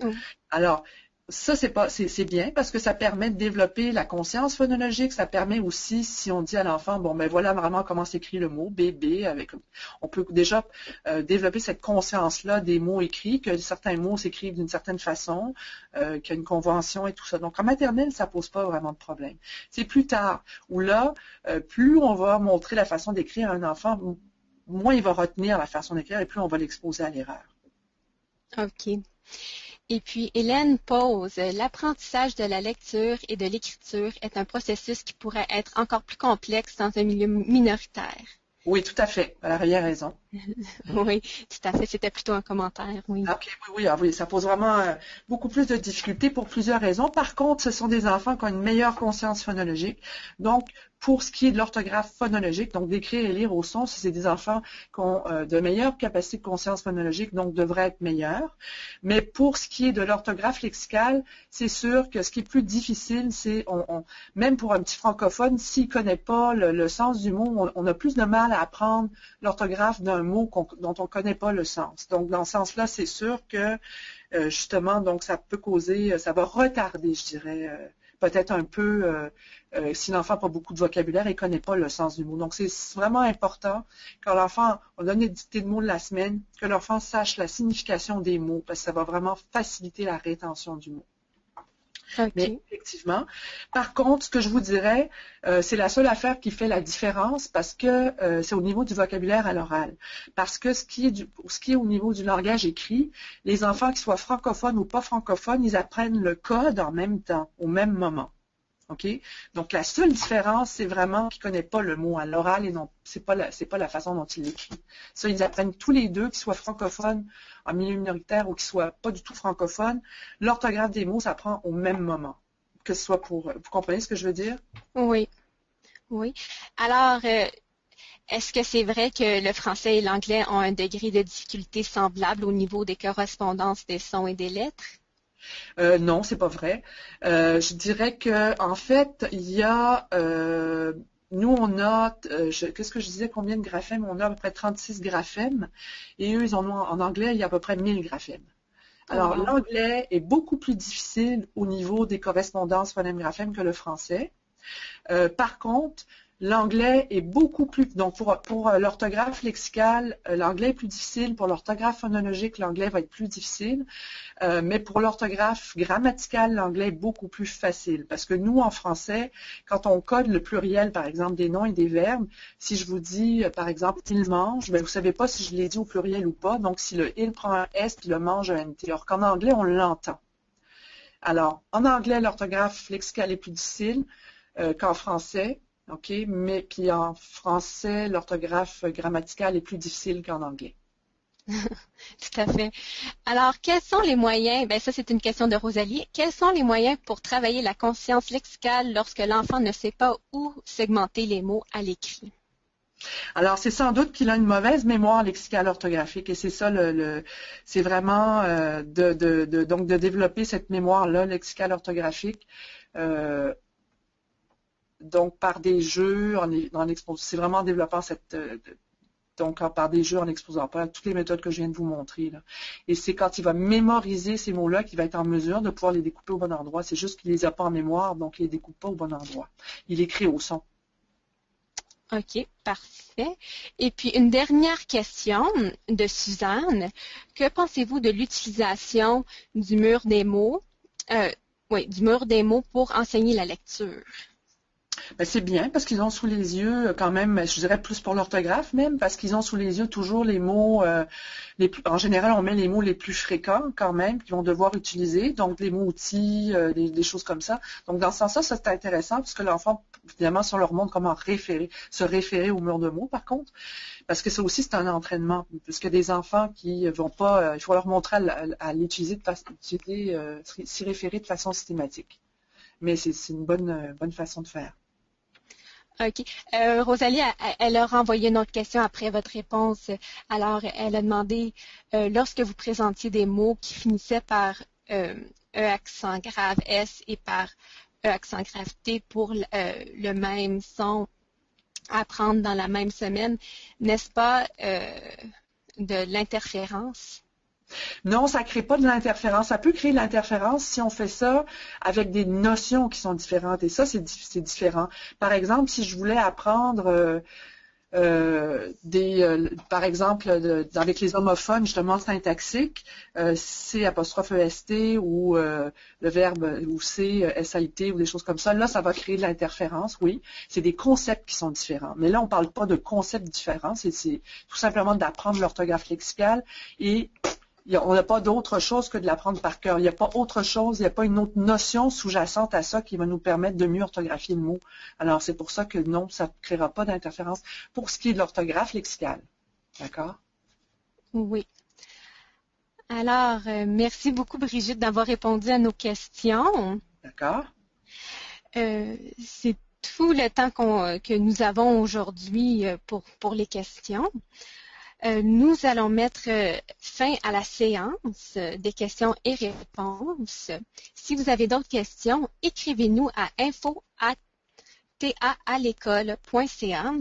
Alors, ça, c'est bien parce que ça permet de développer la conscience phonologique. Ça permet aussi, si on dit à l'enfant, voilà vraiment comment s'écrit le mot, bébé, on peut déjà développer cette conscience-là des mots écrits, que certains mots s'écrivent d'une certaine façon, qu'il y a une convention et tout ça. Donc, en maternelle, ça pose pas vraiment de problème. C'est plus tard, où là, plus on va montrer la façon d'écrire à un enfant, moins il va retenir la façon d'écrire et plus on va l'exposer à l'erreur. OK. Et puis, Hélène pose, l'apprentissage de la lecture et de l'écriture est un processus qui pourrait être encore plus complexe dans un milieu minoritaire. Oui, tout à fait. Elle a bien raison. Oui, tout à fait. C'était plutôt un commentaire, oui. OK, oui, ça pose vraiment beaucoup plus de difficultés pour plusieurs raisons. Par contre, ce sont des enfants qui ont une meilleure conscience phonologique. Donc, pour ce qui est de l'orthographe phonologique, donc d'écrire et lire au son, c'est des enfants qui ont de meilleures capacités de conscience phonologique, donc devraient être meilleurs. Mais pour ce qui est de l'orthographe lexicale, c'est sûr que ce qui est plus difficile, c'est, même pour un petit francophone, s'il ne connaît pas le sens du mot, on a plus de mal à apprendre l'orthographe d'un mot dont on ne connaît pas le sens. Donc, dans ce sens-là, c'est sûr que, justement, donc ça peut causer, ça va retarder, je dirais, peut-être un peu, si l'enfant n'a pas beaucoup de vocabulaire et ne connaît pas le sens du mot. Donc, c'est vraiment important, quand l'enfant, on donne les dictées de mots de la semaine, que l'enfant sache la signification des mots, parce que ça va vraiment faciliter la rétention du mot. OK. Mais effectivement, par contre, ce que je vous dirais, c'est la seule affaire qui fait la différence parce que c'est au niveau du vocabulaire à l'oral. Parce que ce qui est au niveau du langage écrit, les enfants qui soient francophones ou pas francophones, ils apprennent le code en même temps, au même moment. OK? Donc, la seule différence, c'est vraiment qu'ils ne connaissent pas le mot à l'oral et non, c'est pas la façon dont il l'écrit. Ça, ils apprennent tous les deux, qu'ils soient francophones en milieu minoritaire ou qu'ils soient pas du tout francophones. L'orthographe des mots, ça prend au même moment. Que ce soit vous comprenez ce que je veux dire? Oui, oui. Alors, est-ce que c'est vrai que le français et l'anglais ont un degré de difficulté semblable au niveau des correspondances des sons et des lettres? Non, c'est pas vrai. Je dirais que en fait, il y a nous on a qu'est-ce que je disais, combien de graphèmes? On a à peu près 36 graphèmes et eux ils en ont en anglais, il y a à peu près 1000 graphèmes. Alors Wow. l'anglais est beaucoup plus difficile au niveau des correspondances phonème-graphème que le français. Par contre, l'anglais est beaucoup plus, donc pour l'orthographe lexicale, l'anglais est plus difficile. Pour l'orthographe phonologique, l'anglais va être plus difficile. Mais pour l'orthographe grammaticale, l'anglais est beaucoup plus facile. Parce que nous, en français, quand on code le pluriel, par exemple, des noms et des verbes, si je vous dis, par exemple, il mange, ben, vous ne savez pas si je l'ai dit au pluriel ou pas. Donc, si le il prend un S, puis le mange un NT. Alors qu'en anglais, on l'entend. Alors, en anglais, l'orthographe lexicale est plus difficile qu'en français. OK, mais puis en français, l'orthographe grammaticale est plus difficile qu'en anglais. Tout à fait. Alors, quels sont les moyens, ben ça c'est une question de Rosalie, quels sont les moyens pour travailler la conscience lexicale lorsque l'enfant ne sait pas où segmenter les mots à l'écrit? Alors, c'est sans doute qu'il a une mauvaise mémoire lexicale orthographique et c'est ça c'est vraiment donc de développer cette mémoire-là lexicale orthographique. Donc par des jeux, c'est vraiment en développant par des jeux en exposant pas toutes les méthodes que je viens de vous montrer. Là. Et c'est quand il va mémoriser ces mots-là qu'il va être en mesure de pouvoir les découper au bon endroit. C'est juste qu'il les a pas en mémoire, donc il les découpe pas au bon endroit. Il écrit au son. OK, parfait. Et puis une dernière question de Suzanne. Que pensez-vous de l'utilisation du mur des mots, du mur des mots pour enseigner la lecture? Ben, c'est bien parce qu'ils ont sous les yeux quand même, je dirais plus pour l'orthographe même, parce qu'ils ont sous les yeux toujours les mots, en général on met les mots les plus fréquents quand même qu'ils vont devoir utiliser, donc les mots outils, des choses comme ça. Donc dans ce sens-là, ça c'est intéressant parce que l'enfant, évidemment, si on leur montre comment se référer au mur de mots par contre, parce que ça aussi c'est un entraînement, puisque des enfants qui vont pas, il faut leur montrer à l'utiliser s'y référer de façon systématique. Mais c'est une bonne façon de faire. OK. Rosalie, elle a renvoyé une autre question après votre réponse. Alors, elle a demandé, lorsque vous présentiez des mots qui finissaient par E accent grave S et par E accent grave T pour le même son à prendre dans la même semaine, n'est-ce pas de l'interférence? Non, ça ne crée pas de l'interférence. Ça peut créer de l'interférence si on fait ça avec des notions qui sont différentes. Et ça, c'est différent. Par exemple, si je voulais apprendre par exemple, avec les homophones, justement, syntaxiques, C apostrophe EST ou le verbe ou C, SAIT ou des choses comme ça, là, ça va créer de l'interférence, oui. C'est des concepts qui sont différents. Mais là, on ne parle pas de concepts différents. C'est tout simplement d'apprendre l'orthographe lexicale et on n'a pas d'autre chose que de l'apprendre par cœur. Il n'y a pas autre chose, il n'y a pas une autre notion sous-jacente à ça qui va nous permettre de mieux orthographier le mot. Alors, c'est pour ça que non, ça ne créera pas d'interférence pour ce qui est de l'orthographe lexicale. D'accord? Oui. Alors, merci beaucoup, Brigitte, d'avoir répondu à nos questions. D'accord? C'est tout le temps que nous avons aujourd'hui pour les questions. Nous allons mettre fin à la séance des questions et réponses. Si vous avez d'autres questions, écrivez-nous à info@taalecole.ca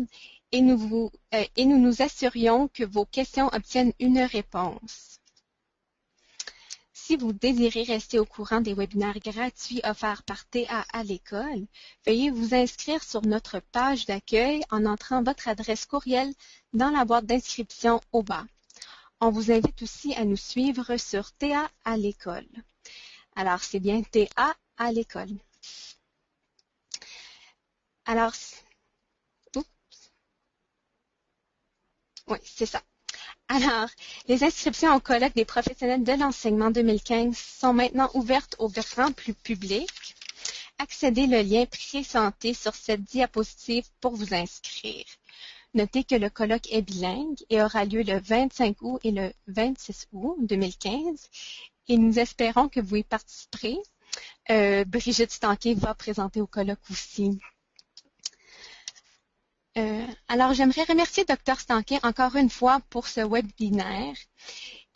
et nous nous assurions que vos questions obtiennent une réponse. Si vous désirez rester au courant des webinaires gratuits offerts par TA à l'école, veuillez vous inscrire sur notre page d'accueil en entrant votre adresse courriel dans la boîte d'inscription au bas. On vous invite aussi à nous suivre sur TA à l'école. Alors, c'est bien TA à l'école. Alors, oui, c'est ça. Alors, les inscriptions au colloque des professionnels de l'enseignement 2015 sont maintenant ouvertes au grand public. Accédez le lien présenté sur cette diapositive pour vous inscrire. Notez que le colloque est bilingue et aura lieu le 25 août et le 26 août 2015 et nous espérons que vous y participerez. Brigitte Stanquet va présenter au colloque aussi. Alors, j'aimerais remercier Dr Stanquet encore une fois pour ce webinaire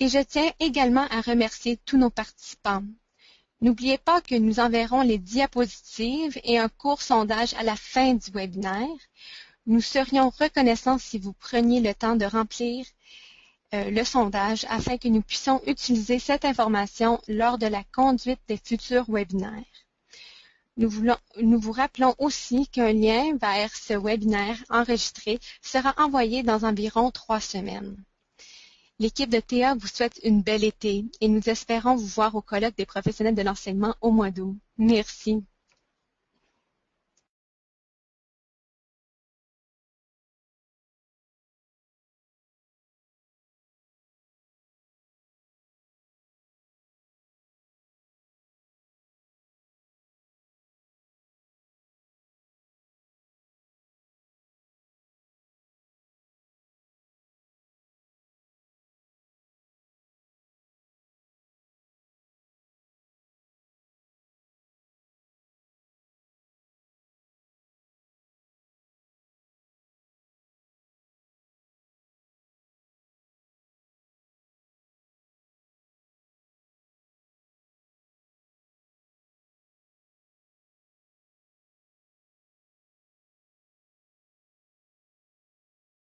et je tiens également à remercier tous nos participants. N'oubliez pas que nous enverrons les diapositives et un court sondage à la fin du webinaire. Nous serions reconnaissants si vous preniez le temps de remplir le sondage afin que nous puissions utiliser cette information lors de la conduite des futurs webinaires. Nous vous rappelons aussi qu'un lien vers ce webinaire enregistré sera envoyé dans environ 3 semaines. L'équipe de Théa vous souhaite une belle été et nous espérons vous voir au colloque des professionnels de l'enseignement au mois d'août. Merci.